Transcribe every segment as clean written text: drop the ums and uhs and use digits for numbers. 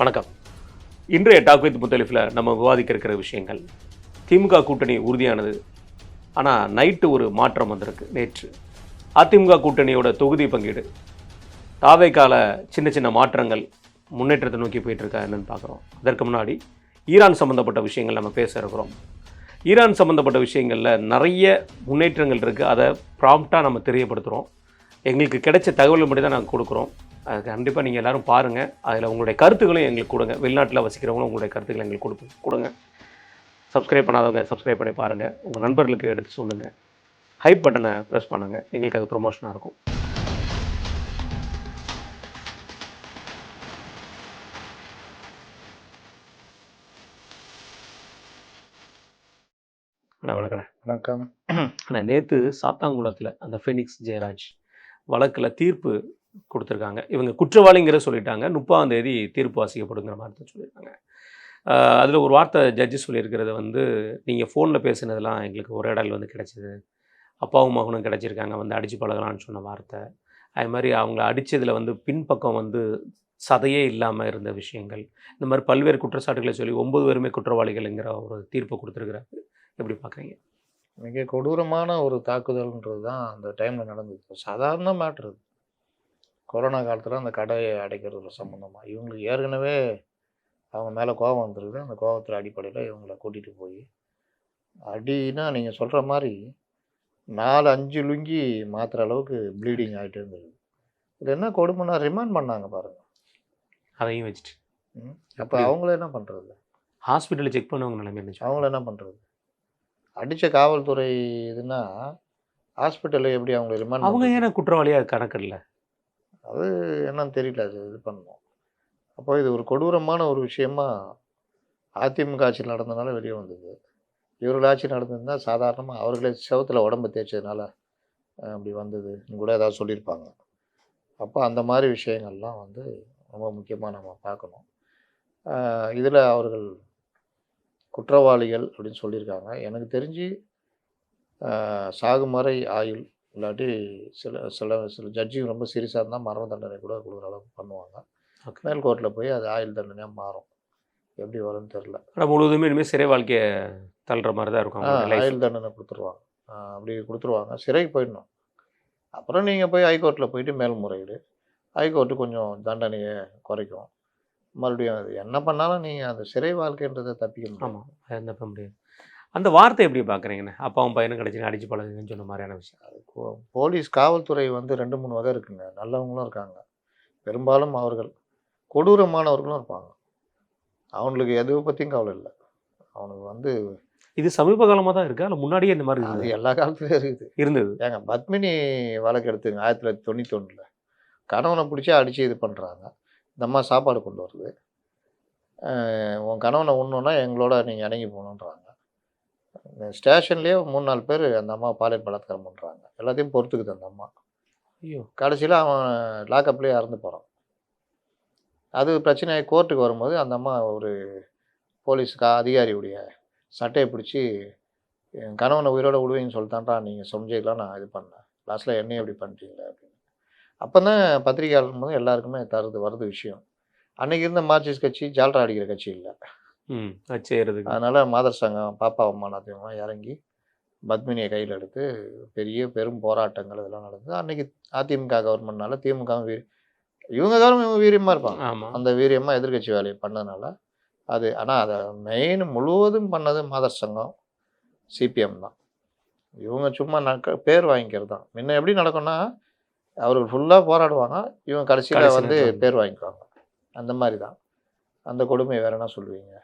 வணக்கம். இன்றைய talk with முத்தலிஃபில் நம்ம விவாதிக்க இருக்கிற விஷயங்கள், திமுக கூட்டணி உறுதியானது. ஆனால் நைட்டு ஒரு மாற்றம் வந்திருக்கு. நேற்று அதிமுக கூட்டணியோட தொகுதி பங்கீடு, தாவேக்கால சின்ன சின்ன மாற்றங்கள் முன்னேற்றத்தை நோக்கி போயிட்டுருக்கா என்னன்னு பார்க்குறோம். அதற்கு முன்னாடி ஈரான் சம்மந்தப்பட்ட விஷயங்கள் நம்ம பேச இருக்கிறோம். ஈரான் சம்மந்தப்பட்ட விஷயங்களில் நிறைய முன்னேற்றங்கள் இருக்குது. அதை ப்ராம்ப்டாக நம்ம தெரியப்படுத்துகிறோம். எங்களுக்கு கிடைச்ச தகவல் மட்டும் தான் நாங்கள் கொடுக்குறோம். அது கண்டிப்பாக நீங்கள் எல்லோரும் பாருங்கள். அதில் உங்களுடைய கருத்துக்களையும் எங்களுக்கு கொடுங்க. வெளிநாட்டில் வசிக்கிறவங்களும் உங்களுடைய கருத்துக்களை எங்களுக்கு கொடுங்க. சப்ஸ்கிரைப் பண்ணாதவங்க சப்ஸ்கிரைப் பண்ணி பாருங்கள். உங்கள் நண்பர்களுக்கு எடுத்து சொல்லுங்கள். ஹைப் பட்டனை ப்ரெஸ் பண்ணுங்கள். எங்களுக்கு அது ப்ரொமோஷனாக இருக்கும். வணக்கம். ஆனால் நேற்று சாத்தாங்குளத்தில் அந்த ஃபெனிக்ஸ் ஜெயராஜ் வழக்கில் தீர்ப்பு கொடுத்துருக்காங்க. இவங்க குற்றவாளிங்கிற சொல்லிட்டாங்க. 30ஆம் தேதி தீர்ப்பு வாசிக்கப்படுங்கிற மாதிரி தான் சொல்லியிருக்காங்க. அதில் ஒரு வார்த்தை ஜட்ஜி சொல்லியிருக்கிறது நீங்கள் ஃபோனில் பேசுனதெல்லாம் எங்களுக்கு ஒரு இடல் கிடச்சிது, அப்பாவும் மகனும் கிடச்சிருக்காங்க, அடித்து பழகலான்னு சொன்ன வார்த்தை. அது மாதிரி அவங்கள அடித்ததில் பின்பக்கம் சதையே இல்லாமல் இருந்த விஷயங்கள், இந்த மாதிரி பல்வேறு குற்றச்சாட்டுகளை சொல்லி 9 பேருமே குற்றவாளிகள்ங்கிற ஒரு தீர்ப்பு கொடுத்துருக்குறாரு. எப்படி பார்க்குறீங்க? மிக கொடூரமான ஒரு தாக்குதல்ன்றது தான் அந்த டைமில் நடந்தது. சாதாரண மேட்ரு. கொரோனா காலத்தில் அந்த கடையை அடைக்கிறதுல சம்மந்தமாக இவங்களுக்கு ஏற்கனவே அவங்க மேலே கோபம் வந்துருக்குது. அந்த கோபத்தில் அடிப்படையில் இவங்களை கூட்டிகிட்டு போய் அடினா நீங்கள் சொல்கிற மாதிரி 4-5 லுங்கி மாற்றுற அளவுக்கு ப்ளீடிங் ஆகிட்டு இருந்தது. இது என்ன கொடுமைன்னா ரிமாண்ட் பண்ணாங்க பாருங்கள். அதையும் வச்சுட்டு அப்போ அவங்கள என்ன பண்ணுறது? ஹாஸ்பிட்டலில் செக் பண்ணவங்க நிலைமை இருந்துச்சு. அவங்கள என்ன பண்ணுறது? அடித்த காவல்துறை இதுன்னா ஹாஸ்பிட்டலில் எப்படி அவங்கள ரிமாண்ட்? அவங்க ஏன்னா குற்றவாளியாக கணக்கிடல? அது என்னன்னு தெரியல. அது இது பண்ணணும். அப்போ இது ஒரு கொடூரமான ஒரு விஷயமா அதிமுக ஆட்சியில் நடந்ததுனால வெளியே வந்தது. இவர்கள் ஆட்சி நடந்திருந்தால் சாதாரணமாக அவர்களே செவத்தில் உடம்பு தேய்ச்சதுனால அப்படி வந்ததுன்னு கூட ஏதாவது சொல்லியிருப்பாங்க. அப்போ அந்த மாதிரி விஷயங்கள்லாம் ரொம்ப முக்கியமாக நம்ம பார்க்கணும். இதில் அவர்கள் குற்றவாளிகள் அப்படின்னு சொல்லியிருக்காங்க. எனக்கு தெரிஞ்சு சாகுமறை ஆயுள் இல்லாட்டி சில ஜட்ஜிங் ரொம்ப சீரியஸாக இருந்தால் மரண தண்டனை கூட கொடுக்குற அளவுக்கு பண்ணுவாங்க. மேல் கோர்ட்டில் போய் அது ஆயுள் தண்டனையாக மாறும். எப்படி வரும்னு தெரில. ஆனால் முழுவதுமே இனிமேல் சிறை வாழ்க்கையை தள்ளுற மாதிரி தான் இருக்கும். ஆயுள் தண்டனை கொடுத்துருவாங்க. அப்படி கொடுத்துருவாங்க. சிறைக்கு போயிடணும். அப்புறம் நீங்கள் போய் ஹைகோர்ட்டில் போயிட்டு மேல்முறையீடு. ஹைகோர்ட்டு கொஞ்சம் தண்டனையை குறைக்கும். மறுபடியும் அது என்ன பண்ணாலும் நீங்கள் அந்த சிறை வாழ்க்கைன்றதை தப்பிக்க முடியும். ஆமாம், அது தப்ப முடியாது. அந்த வார்த்தை எப்படி பார்க்குறீங்கண்ணே? அப்பாவும் பையனும் கிடச்சி அடித்து பழகுங்கன்னு சொன்ன மாதிரியான விஷயம். அது போலீஸ் காவல்துறை 2-3 வகை இருக்குங்க. நல்லவங்களும் இருக்காங்க. பெரும்பாலும் அவர்கள் கொடூரமானவர்களும் இருப்பாங்க. அவங்களுக்கு எதை பற்றியும் கவலை இல்லை. அவனுக்கு இது சமீப காலமாக தான் இருக்கா இல்லை முன்னாடியே இந்த மாதிரி அது எல்லா காலத்துலேயும் இருந்தது. ஏங்க பத்மினி வழக்கு எடுத்துங்க. 1991 கணவனை பிடிச்சி அடித்து இது பண்ணுறாங்க. இந்த அம்மா சாப்பாடு கொண்டு வருது. உன் கணவனை உண்ணணுன்னா எங்களோட நீங்கள் இணங்கி போகணுன்றாங்க. ஸ்டேஷன்லேயே 3-4 பேர் அந்த அம்மா பாலியல் பலாத்காரம் பண்ணுறாங்க. எல்லாத்தையும் பொறுத்துக்குது அந்த அம்மா. ஐயோ, கடைசியில் அவன் லாக்கப்லேயே இறந்து போகிறான். அது பிரச்சனையாகி கோர்ட்டுக்கு வரும்போது அந்த அம்மா ஒரு போலீஸ் அதிகாரியுடைய சட்டையை பிடிச்சி என் கணவனை உயிரோட விடுவீங்கன்னு சொல்லிட்டான்டா, நீங்கள் சொஞ்சிக்கலாம் நான் இது பண்ணேன், லாஸ்ட்டில் என்னையும் எப்படி பண்ணிட்டீங்களே அப்படின்னு. அப்போ தான் பத்திரிகையாளர் போது எல்லாருக்குமே வருது விஷயம். அன்றைக்கி இருந்த மார்க்சிஸ்ட் கட்சி ஜால்ரா அடிக்கிற கட்சி இல்லை. செய்கிறதுக்கு அதனால் மாதர் சங்கம் பாப்பா அம்மாநாத்தையும் இறங்கி பத்மினியை கையில் எடுத்து பெரும் போராட்டங்கள் இதெல்லாம் நடந்தது. அன்றைக்கி அதிமுக கவர்மெண்ட்னால திமுகவும் இவங்க கவர்மெண்ட் வீரியமாக இருப்பாங்க. அந்த வீரியமாக எதிர்கட்சி வேலையை பண்ணதுனால அது. ஆனால் அதை மெயின் முழுவதும் பண்ணது மாதர் சங்கம் சிபிஎம் தான். இவங்க சும்மா பேர் வாங்கிக்கிறது தான். முன்ன எப்படி நடக்கும்னா அவர்கள் ஃபுல்லாக போராடுவாங்க, இவங்க கடைசியில் பேர் வாங்கிக்குவாங்க. அந்த மாதிரி தான். அந்த கொடுமை வேறு என்ன சொல்லுவீங்க?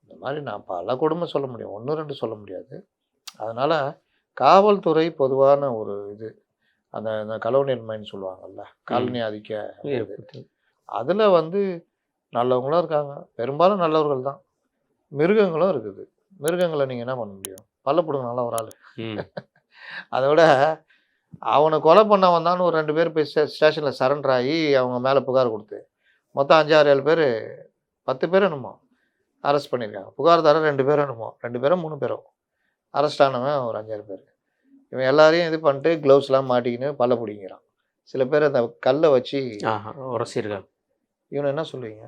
இந்த மாதிரி நான் பல கொடுமை சொல்ல முடியும், 1-2 சொல்ல முடியாது. அதனால் காவல்துறை பொதுவான ஒரு இது, அந்த கலோனியல் மைண்ட் சொல்லுவாங்கள்ல, காலனி ஆதிக்க, அதில் நல்லவங்களும் இருக்காங்க, பெரும்பாலும் நல்லவர்கள் தான். மிருகங்களும் இருக்குது. மிருகங்களை நீங்கள் என்ன பண்ண முடியும்? பல்லப்படுங்க நல்ல ஒரு ஆள். அதை விட அவனை கொலை பண்ண வந்தான்னு ஒரு 2 பேர் போய் ஸ்டேஷனில் சரண்டர் ஆகி அவங்க மேலே புகார் கொடுத்து மொத்தம் 5-6-7 பேர் 10 பேர் என்னமோ அரெஸ்ட் பண்ணியிருக்காங்க. புகார்தாரர் 2 பேரும் என்னமோ 2 பேரோ 3 பேரோ அரெஸ்ட் ஆனவன் ஒரு 5-6 பேர். இவன் எல்லாரையும் இது பண்ணிட்டு க்ளவுஸ்லாம் மாட்டிக்கின்னு பல்ல பிடிங்கிறான். சில பேர் அந்த கல்லை வச்சு உரசிருக்காங்க. இவனை என்ன சொல்லுவீங்க?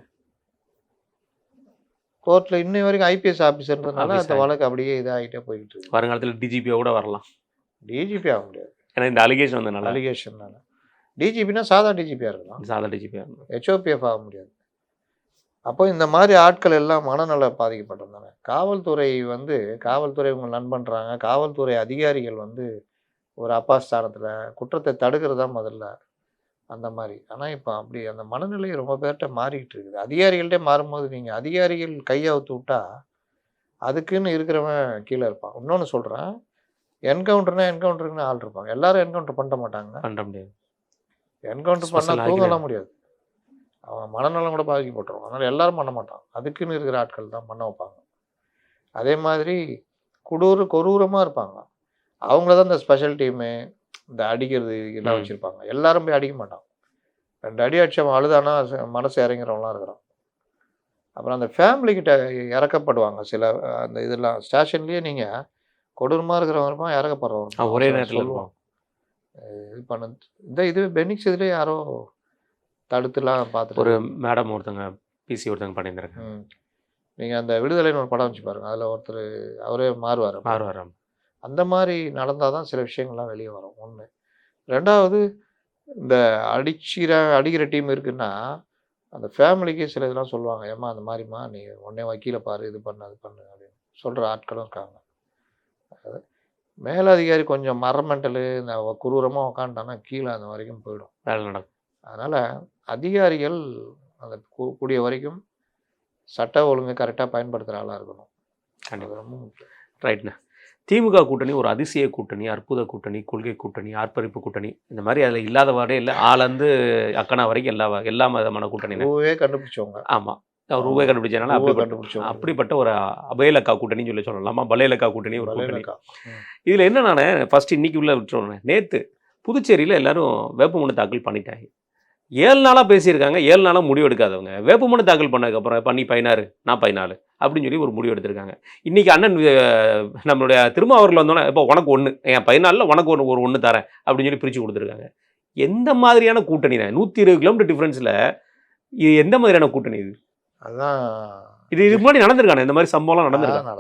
கோர்ட்டில் இன்னை வரைக்கும் ஐபிஎஸ் ஆஃபீஸர்ன்றதுனால அந்த வழக்கு அப்படியே இதாகிட்டே போய்கிட்டு இருக்கு. வருங்காலத்தில் டிஜிபியாக கூட வரலாம். டிஜிபி ஆக முடியாது, ஏன்னா இந்த அலிகேஷன் வந்தனால. அலிகேஷன்னால. டிஜிபினா சாதா டிஜிபியாக இருக்கலாம், சாதா டிஜிபியாக இருக்கலாம், ஹெச்ஓபிஎஃப் ஆக முடியாது. அப்போ இந்த மாதிரி ஆட்கள் எல்லாம் மனநல பாதிக்கப்பட்டிருந்தாங்க. காவல்துறை காவல்துறை இவங்க நண்பன்றாங்க. காவல்துறை அதிகாரிகள் ஒரு அப்பா ஸ்தானத்தில் குற்றத்தை தடுக்கிறது தான் முதல்ல அந்த மாதிரி. ஆனால் இப்போ அப்படி அந்த மனநிலை ரொம்ப பேர்கிட்ட மாறிக்கிட்டு இருக்குது. அதிகாரிகள்கிட்ட மாறும்போது நீங்கள் அதிகாரிகள் கையை அவுத்து விட்டா அதுக்குன்னு இருக்கிறவன் கீழே இருப்பான். இன்னொன்று சொல்கிறேன், என்கவுண்டருக்குன்னு ஆள் இருப்பாங்க. எல்லாரும் என்கவுண்டர் பண்ண மாட்டாங்க, பண்ண முடியாது. என்கவுண்டர் பண்ணால் தூங்கலாம் முடியாது, அவன் மனநலம் கூட பாதிக்கப்பட்டுருவான். அதனால் எல்லாரும் பண்ண மாட்டான், அதுக்குன்னு இருக்கிற ஆட்கள் தான் பண்ண வைப்பாங்க. அதே மாதிரி கொடூரமாக இருப்பாங்க. அவங்கள தான் இந்த ஸ்பெஷல் டீமு, இந்த அடிக்கிறது எல்லாம் வச்சுருப்பாங்க. எல்லாரும் போய் அடிக்க மாட்டான். 2 அடி அடிச்சவன் அழுதானா மனசு இறங்கிறவங்களாம் இருக்கிறான். அப்புறம் அந்த ஃபேமிலிக்கிட்ட இறக்கப்படுவாங்க சில அந்த இதெல்லாம். ஸ்டேஷன்லேயே நீங்கள் கொடூரமாக இருக்கிறவங்க இருப்பான், இறக்கப்படுறவங்க ஒரே நேரத்தில் சொல்லுவான். இது பண்ண இது பெனிக்ஸ் இதுலேயே யாரோ தடுத்துலாம் பார்த்துட்டு ஒரு மேடம் ஒருத்தங்க பிசி ஒருத்தங்க பண்ணியிருந்தாங்க. நீங்கள் அந்த விடுதலைன்னு ஒரு படம் வச்சு பாருங்கள், அதில் ஒருத்தர் அவரே மாறுவார். அந்த மாதிரி நடந்தால் தான் சில விஷயங்கள்லாம் வெளியே வரும். ஒன்று. ரெண்டாவது, இந்த அடிக்கிற டீம் இருக்குன்னா அந்த ஃபேமிலிக்கே சில இதெல்லாம் சொல்லுவாங்க, ஏம்மா அந்த மாதிரிம்மா நீ உடனே வக்கீலை பாரு, இது பண்ணு அது பண்ணு அப்படின்னு சொல்கிற ஆட்களும் இருக்காங்க. அது மேலதிகாரி கொஞ்சம் மரமெண்டலு இந்த குரூரமாக உக்காண்டானா கீழே அந்த வரைக்கும் போயிடும், வேலை நடக்கும். அதனால் அதிகாரிகள் அந்த கூடிய வரைக்கும் சட்ட ஒழுங்கு கரெக்டாக பயன்படுத்துகிற ஆளாக இருக்கணும். கண்டிப்பாக ரொம்ப முக்கியம். ரைட்ண்ணா. திமுக கூட்டணி ஒரு அதிசய கூட்டணி, அற்புத கூட்டணி, கொள்கை கூட்டணி, ஆர்ப்பரிப்பு கூட்டணி, இந்த மாதிரி அதில் இல்லாதவாடே இல்லை. ஆளந்து அக்கனா வரைக்கும் எல்லா விதமான கூட்டணி கண்டுபிடிச்சவங்க. ஆமாம், ரூபாய் கண்டுபிடிச்சனால அப்படிப்பட்ட ஒரு அபயலக்கா கூட்டணின்னு சொல்லலாமா, பலையலக்கா கூட்டணி ஒரு கூட்டணி. இதில் என்ன, நான் ஃபர்ஸ்ட் இன்னைக்கு உள்ள விட்டுறேன். நேற்று புதுச்சேரியில் எல்லாரும் வேட்புமனு தாக்கல் பண்ணிட்டாங்க. 7 நாளாக பேசியிருக்காங்க, 7 நாளாக முடிவு எடுக்காதவங்க வேட்புமனு தாக்கல் பண்ணதுக்கப்புறம் பண்ணி 16 நான் 14 அப்படின்னு சொல்லி ஒரு முடிவு எடுத்திருக்காங்க. இன்றைக்கி அண்ணன் நம்மளுடைய திருமாவூரில் வந்தோன்னே இப்போ உனக்கு 1, என் 14 உனக்கு ஒரு 1 தரேன் அப்படின்னு சொல்லி பிரித்து கொடுத்துருக்காங்க. எந்த மாதிரியான கூட்டணி தான்? 120 கிலோமீட்டர் டிஃப்ரென்ஸில் இது எந்த மாதிரியான கூட்டணி இது? அதுதான் இதுக்கு முன்னாடி நடந்திருக்கானே, இந்த மாதிரி சம்பவம்லாம் நடந்திருக்காங்க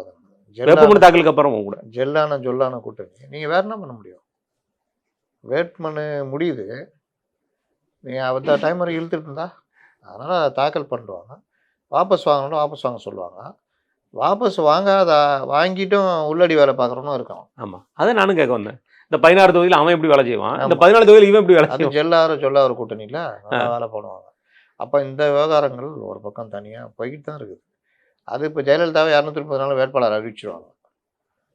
வேட்புமனு தாக்கலுக்கு அப்புறம் கூட. சொல்லான கூட்டணி. நீங்கள் வேறு என்ன பண்ண முடியும்? வேட்புமனு முடியுது, நீங்கள் அந்த டைம் வரை இழுத்துட்டு இருந்தா அதனால் தாக்கல் பண்ணுவாங்க. வாபஸ் வாங்கணும், வாபஸ் வாங்க சொல்லுவாங்க. வாபஸ் வாங்கிட்டும் உள்ளடி வேலை பார்க்குறவனும் இருக்கான். ஆமாம், அதை நானும் கேட்க வந்தேன். இந்த 16 தொகுதியில் அவன் எப்படி வேலை செய்வான், இந்த 14 தொகுதியில் இவன் எப்படி வேலை செய்வான்? சொல்லாத கூட்டணியில் வேலை பண்ணுவாங்க. அப்போ இந்த விவகாரங்கள் ஒரு பக்கம் தனியாக போய்கிட்டு தான் இருக்குது. அது இப்போ ஜெயலலிதாவை 230 நாள் வேட்பாளர் அறிவிச்சிருவாங்க.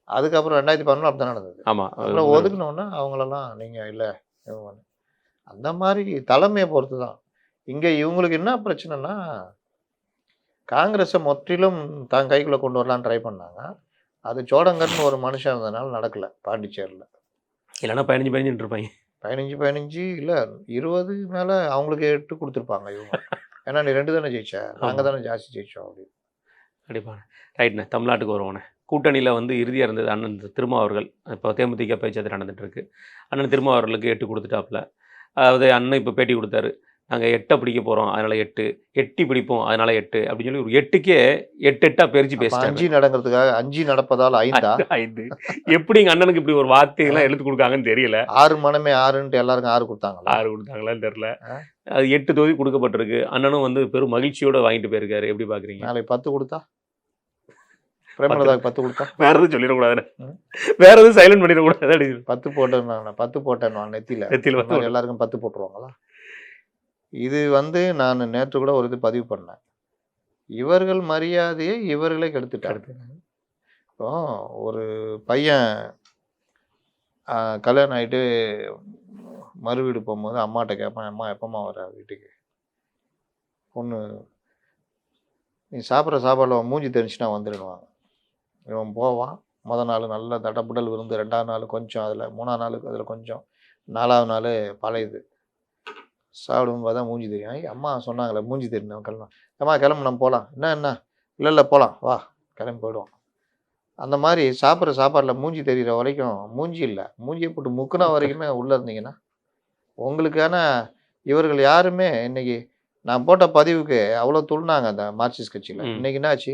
அதுக்கப்புறம் 2011 அப்படி தான் நடந்தது. ஆமாம், அப்புறம் ஒதுக்கணுன்னா அவங்களெல்லாம் நீங்கள் இல்லை அந்த மாதிரி தலைமையை பொறுத்து தான். இங்கே இவங்களுக்கு என்ன பிரச்சனைனா, காங்கிரஸை முற்றிலும் தான் கைக்குள்ளே கொண்டு வரலான்னு ட்ரை பண்ணாங்க. அது சோடங்கர்னு ஒரு மனுஷன் இருந்ததுனால நடக்கலை பாண்டிச்சேரியில். இல்லைன்னா 15 இருப்பாங்க. 15 இல்லை 20 மேலே அவங்களுக்கு 8 கொடுத்துருப்பாங்க இவங்க. ஏன்னா நீ 2 தானே ஜெயிச்ச, நாங்கள் தானே ஜாஸ்தி ஜெயிச்சோம் அப்படின்னு. கண்டிப்பாக. ரைட்ண்ணே, தமிழ்நாட்டுக்கு வருவோண்ணே. கூட்டணியில் இறுதியாக இருந்தது அண்ணன் திருமாவர்கள். இப்போ தேமுதிக பேச்சு நடந்துட்டு இருக்கு. அண்ணன் திருமாவர்களுக்கு 8 கொடுத்துட்டாப்புல. அதாவது அண்ணன் இப்போ பேட்டி கொடுத்தாரு, நாங்கள் 8 பிடிக்க போகிறோம் அதனால் 8, 8 பிடிப்போம் அதனால் 8 அப்படின்னு சொல்லி ஒரு 8க்கே 8 பிரித்து பேசிட்டாங்க. 5 நடக்கிறதுக்காக 5 நடப்பதால் 5 எப்படி எங்கள் அண்ணனுக்கு இப்படி ஒரு வார்த்தைகள்லாம் எடுத்து கொடுக்காங்கன்னு தெரியல. 6 மனமே 6ன்ட்டு எல்லாருக்கும் 6 கொடுத்தாங்களா? 6 கொடுத்தாங்களான்னு தெரியல. அது 8 தொகுதி கொடுக்கப்பட்டிருக்கு. அண்ணனும் பெரும் மகிழ்ச்சியோடு வாங்கிட்டு போயிருக்காரு. எப்படி பார்க்குறீங்க? நாளைக்கு 10 கொடுத்தா, பிரேமலதாக்கு 10 கொடுத்தா வேற எதுவும் சொல்லிடக்கூடாது, வேற எதுவும் சைலண்ட் பண்ணிடக்கூடாது. 10 போட்டேன் நெத்தியில் எல்லாருக்கும் 10 போட்டுருவாங்களா? இது நான் நேற்று கூட ஒரு இது பதிவு பண்ணேன். இவர்கள் மரியாதையை இவர்களே கெடுத்துட்டாங்க. இப்போ ஒரு பையன் கல்யாணம் ஆகிட்டு மறு வீடு போகும்போது அம்மாட்ட கேட்பான், அம்மா எப்பம்மா வர வீட்டுக்கு? பொண்ணு, நீ சாப்பிட்ற சாப்பாடில் மூஞ்சி தெரிஞ்சுனா வந்துடுவாங்க. இவன் போவான். முதல் நாள் நல்ல தடப்புடல் விருந்து, 2ஆவது நாள் கொஞ்சம், அதில் 3ஆவது நாளுக்கு அதில் கொஞ்சம், 4ஆவது நாள் பழையது. சாப்பிடும்போது தான் மூஞ்சி தெரியும். அம்மா சொன்னாங்களே மூஞ்சி தெரியும் கிளம்பும். அம்மா கிளம்பு நம்ம போகலாம். என்ன இல்லை போகலாம் வா, கிளம்பி போயிடுவான். அந்த மாதிரி சாப்பிட்ற சாப்பாடில் மூஞ்சி தெரிகிற வரைக்கும் மூஞ்சி இல்லை, மூஞ்சியை போட்டு முக்குனா வரைக்குமே உள்ளே இருந்தீங்கன்னா உங்களுக்கான இவர்கள் யாருமே இன்னைக்கு நான் போட்ட பதிவுக்கு அவ்வளோ துள்ளினாங்க அந்த மார்க்சிஸ்ட் கட்சியில். இன்னைக்கு என்னாச்சு?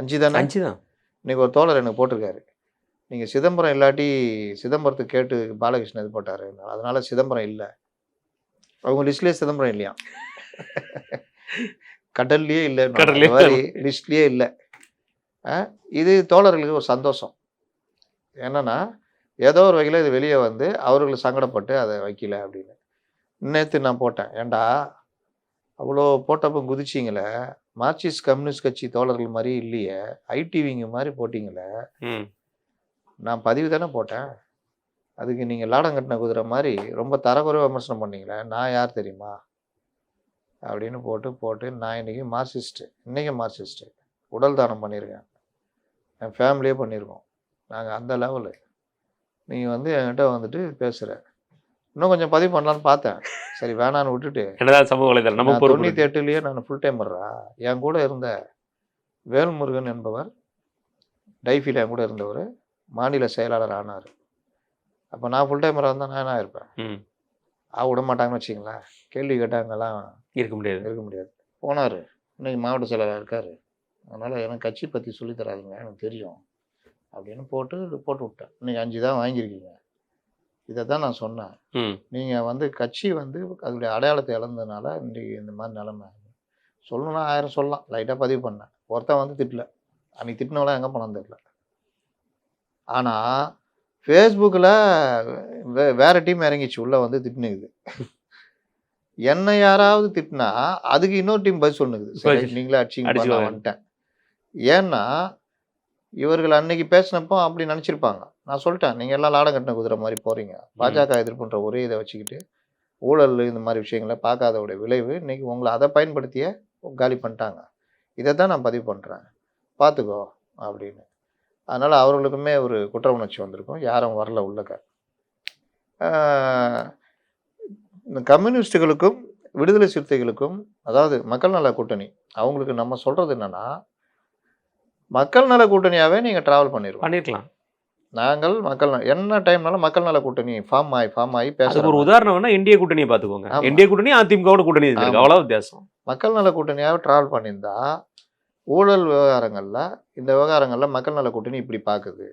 5 தானே? 5 தான். இன்னைக்கு ஒரு தோழர் எனக்கு போட்டிருக்காரு. நீங்க சிதம்பரம் இல்லாட்டி சிதம்பரத்துக்கு கேட்டு பாலகிருஷ்ணன் இது போட்டாரு. அதனால சிதம்பரம் இல்ல. அவங்க லிஸ்ட்லயே சிதம்பரம் இல்லையாம். கடல்லயே இல்லன்னு. அந்த கடல்லே மாதிரி லிஸ்ட்லயே இல்ல. இது தோழர்களுக்கு ஒரு சந்தோஷம். என்னன்னா, ஏதோ ஒரு வகையில இது வெளிய வந்து அவர்கள் சங்கடப்பட்டு அத வைக்கல அப்படின்னு. நேத்து நான் போட்டேன். ஏன்டா அவ்வளோ போட்டப்போ குதிச்சீங்களே, மார்க்சிஸ்ட் கம்யூனிஸ்ட் கட்சி தோழர்கள் மாரி இல்லையே, ஐடிவிங்க மாரி போட்டீங்களே. ம். நான் பதிவு தானே போட்டேன். அதுக்கு நீங்க லாடம் கட்டின குதிரை மாரி ரொம்ப தரக்குறைவா விமர்சனம் பண்ணீங்களே. நான் யார் தெரியுமா? அப்படின்னு போட்டு நான் இன்னைக்கு மார்க்சிஸ்ட். இன்னைக்கு மார்க்சிஸ்ட். உடல் தானம் பண்ணியிருக்கேன். என் ஃபேமிலியே பண்ணியிருக்கோம். நாங்க அந்த லெவலு. நீ வந்து என்கிட்ட வந்துட்டு பேசுற. இன்னும் கொஞ்சம் பதிவு பண்ணலான்னு பார்த்தேன். சரி வேணான்னு விட்டுட்டு, என்னதான் சமூக வலைதளம் நம்ம நான் பொறுப்பு. 98லயே நான் ஃபுல் டைமர்ரா. என் கூட இருந்த வேல்முருகன் என்பவர், டைஃபில என் கூட இருந்தவர், மாநில செயலாளர் ஆனாரு. அப்ப நான் ஃபுல் டைமரா இருந்தா நான் என்ன ஆயிருப்பேன்? ம். விட மாட்டாங்கன்னு வச்சுக்கங்களேன். கேள்வி கேட்டாங்கலாம் இருக்க முடியாது. இருக்க முடியாது. போனாரு. இன்னைக்கு மாவட்ட செயலாளரா இருக்காரு. அதனால எனக்கு கட்சி பத்தி சொல்லி தராதீங்க. எனக்கு தெரியும். அப்படின்னு போட்டு விட்டேன். இன்னைக்கு 5 தான் வாங்கியிருக்கீங்க. இத தான் நான் சொன்னேன். ம். நீங்க வந்து கட்சி வந்து அதோடைய அடையாளத்தை இழந்ததுனால இன்றைக்கு இந்த மாதிரி நிலைமை. சொல்லணும்னா 1000 சொல்லலாம். லைட்டா பதிவு பண்ணேன். ஒருத்தன் வந்து திட்டல. அன்னைக்கு திட்டினவெல்லாம் எங்க போனான்னு தெரியல. ஆனா Facebookல வேற டீம் இறங்கிச்சு உள்ள வந்து திட்டுனுக்குது. என்ன யாராவது திட்டினா அதுக்கு இன்னொரு டீம் பதில் சொன்னுக்குது. சரி நீங்களே அடிச்சிங்க நான் வந்துட்டேன். ஏன்னா இவர்கள் அன்னைக்கு பேசினப்போ அப்படி நினைச்சிருப்பாங்க. நான் சொல்லிட்டேன், நீங்க எல்லாம் லாடம் கட்டின குதிரை மாதிரி போறீங்க. பாஜக எதிர்ப்புன்ற ஒரே இதை வச்சுக்கிட்டு ஊழல் இந்த மாதிரி விஷயங்களை பார்க்காதோடைய விளைவு இன்னைக்கு உங்களை அதை பயன்படுத்தியே காலி பண்ணிட்டாங்க. இதை தான் நான் பதிவு பண்ணுறேன், பார்த்துக்கோ அப்படின்னு. அதனால் அவர்களுக்குமே ஒரு குற்ற உணர்ச்சி வந்திருக்கும். யாரும் வரல உள்ளக்க. இந்த கம்யூனிஸ்டுகளுக்கும் விடுதலை சிறுத்தைகளுக்கும், அதாவது மக்கள் நல கூட்டணி, அவங்களுக்கு நம்ம சொல்கிறது என்னென்னா, மக்கள் நல கூட்டணியாகவே நீங்கள் ட்ராவல் பண்ணிருக்கலாம். நாங்கள் மக்கள் என்ன டைம்னாலும் மக்கள் நல கூட்டணி ஃபார்ம் ஆகி பேசுற ஒரு உதாரணம் வேணா இந்திய கூட்டணியை பார்த்துக்கோங்க. இந்திய கூட்டணி அதிமுகவோட கூட்டணி அவ்வளோ வித்தியாசம். மக்கள் நல கூட்டணியாக ட்ராவல் பண்ணியிருந்தா ஊழல் விவகாரங்களில் இந்த விவகாரங்களில் மக்கள் நல கூட்டணி இப்படி பார்க்குது,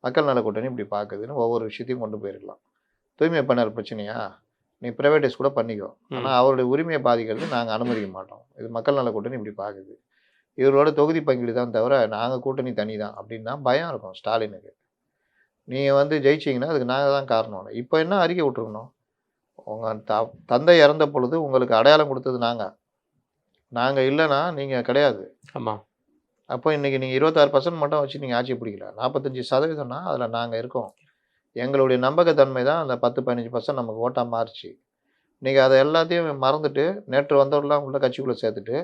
மக்கள் நல கூட்டணி இப்படி பார்க்குதுன்னு ஒவ்வொரு விஷயத்தையும் கொண்டு போயிருக்கலாம். தூய்மை பணியாளர் பிரச்சனையா நீ ப்ரைவேட்டைஸ் கூட பண்ணிக்கோ, ஆனால் அவருடைய உரிமையை பாதிக்கிறது நாங்கள் அனுமதிக்க மாட்டோம். இது மக்கள் நல கூட்டணி இப்படி பார்க்குது, இவரோட தொகுதி பங்கீடு தான் தவிர நாங்கள் கூட்டணி தனி தான் அப்படின்னா பயம் இருக்கும் ஸ்டாலினுக்கு. நீங்கள் வந்து ஜெயிச்சிங்கன்னா அதுக்கு நாங்கள் தான் காரணம். இப்போ என்ன அறிக்கை விட்டுருக்கணும், உங்கள் தந்தை இறந்த பொழுது உங்களுக்கு அடையாளம் கொடுத்தது நாங்கள் இல்லைன்னா நீங்கள் கிடையாது. ஆமாம். அப்போ இன்றைக்கி நீங்கள் 26% மட்டும் வச்சு நீங்கள் ஆட்சி பிடிக்கல, 45%னா அதில் நாங்கள் இருக்கோம். எங்களுடைய நம்பகத்தன்மை தான் அந்த 10-15% நமக்கு ஓட்டாக மாறிச்சு. இன்றைக்கி அதை எல்லாத்தையும் மறந்துட்டு நேற்று வந்தவர்களாம் உள்ள கட்சிக்குள்ளே சேர்த்துட்டு